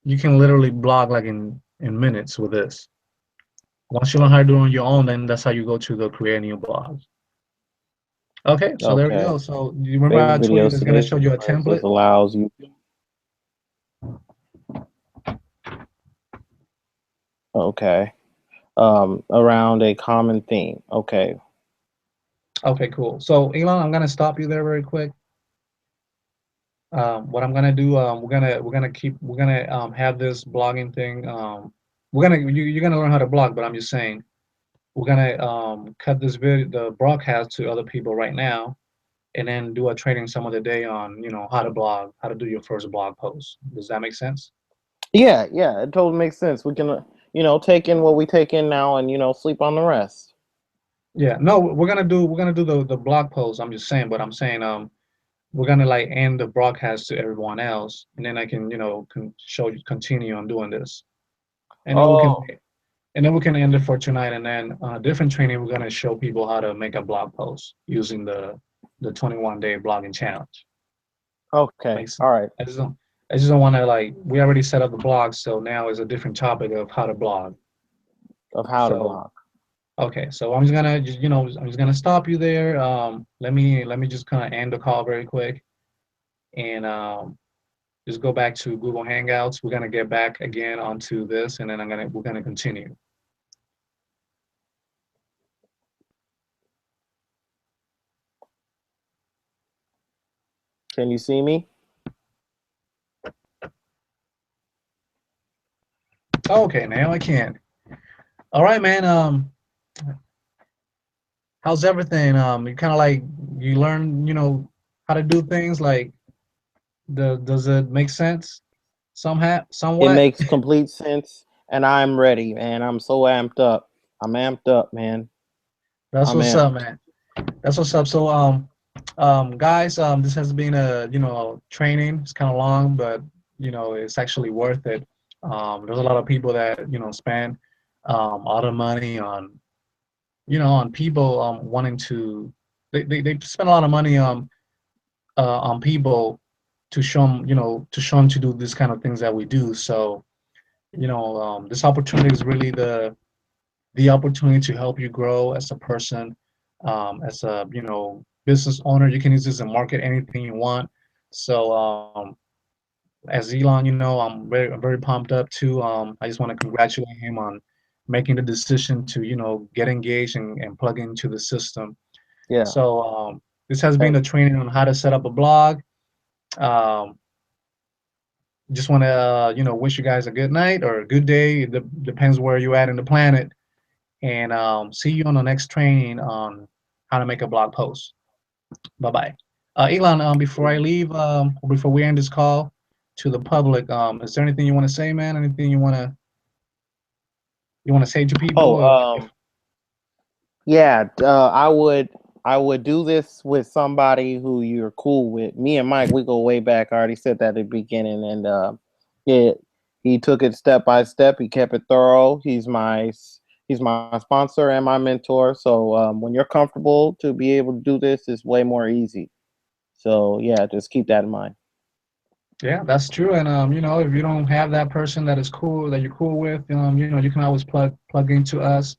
You can literally blog like in minutes with this. Once you learn how to do it on your own, then that's how you go to the create new blog. Okay, so there we go. Okay. So you remember I Favorite told you videos it's to gonna this. show you a Preferences template? allows you. Okay. Around a common theme. Okay. Okay, cool. So Elon, I'm gonna stop you there very quick. What I'm gonna do, we're gonna have this blogging thing. You're gonna learn how to blog, but I'm just saying we're gonna cut this video, the broadcast to other people right now, and then do a training some other day on how to blog, how to do your first blog post. Does that make sense? Yeah, yeah, it totally makes sense. We can, take in what we take in now and, sleep on the rest. Yeah. No, we're gonna do the blog post. I'm just saying, but I'm saying we're gonna like end the broadcast to everyone else, and then I can show you continue on doing this, and then we can Oh, end it for tonight, and then different training we're gonna show people how to make a blog post using the 21-day blogging challenge. okay. Makes All right. I just don't want to like we already set up the blog, so now is a different topic of how to blog. Of how to So block. okay, so I'm just gonna I'm just gonna stop you there. Let me just kind of end the call very quick, and just go back to Google Hangouts. We're gonna get back again onto this, and then we're gonna continue. Can you see me? Okay, now I can. All right, man. How's everything? You kind of like you learn, how to do things. Like, does it make sense? It Somewhat. makes complete sense, and I'm ready, man. I'm so amped up. I'm amped up, man. That's I'm what's up, amped. man. That's what's up. So, guys, this has been a training. It's kind of long, but it's actually worth it. There's a lot of people that spend a lot of money on on people wanting to. They spend a lot of money on people to show them to show them to do this kind of things that we do. So this opportunity is really the opportunity to help you grow as a person, as a business owner. You can use this to market anything you want. So as Elon, I'm very pumped up too. I just want to congratulate him on making the decision to get engaged and plug into the system. Yeah. So this has been Thank a training on how to set up a blog. Um, just want to wish you guys a good night or a good day. It depends where you're at in the planet. And see you on the next training on how to make a blog post. Bye bye. Elon, before I leave, or before we end this call to the public, is there anything you want to say, man? Anything you want to say to people? Oh, Or if, yeah. I would do this with somebody who you're cool with. Me and Mike, we go way back. I already said that at the beginning, and yeah, he took it step by step. He kept it thorough. He's my sponsor and my mentor. So when you're comfortable to be able to do this, it's way more easy. So yeah, just keep that in mind. yeah, that's true. And if you don't have that person that is cool that you're cool with, you can always plug into us.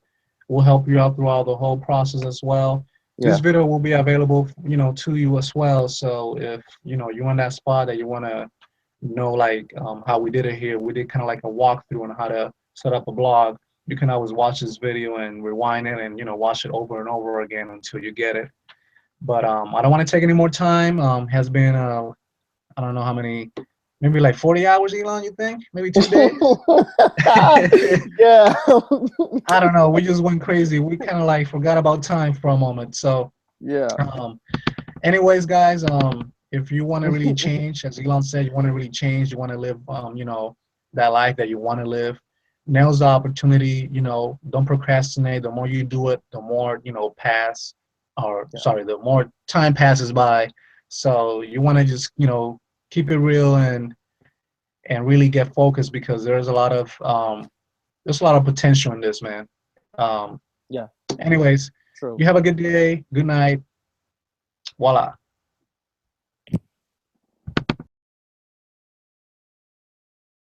We'll help you out throughout the whole process as well. This Yeah. video will be available, to you as well. So if you're in that spot that you want to like how we did it here, we did kind of like a walkthrough on how to set up a blog. You can always watch this video and rewind it and watch it over and over again until you get it. But I don't want to take any more time. Has been I don't know how many, maybe like 40 hours, Elon, you think? Maybe 2 days? Yeah. I don't know. We just went crazy. We kind of like forgot about time for a moment. So, Yeah. um, anyways, guys, if you want to really change, as Elon said, you want to really change, you want to live, that life that you want to live. Now's the opportunity. Don't procrastinate. The more you do it, the more Yeah. the more time passes by. So you want to just keep it real and really get focused because there's a lot of potential in this, man. Yeah. Anyways, True. you have a good day, good night, voila.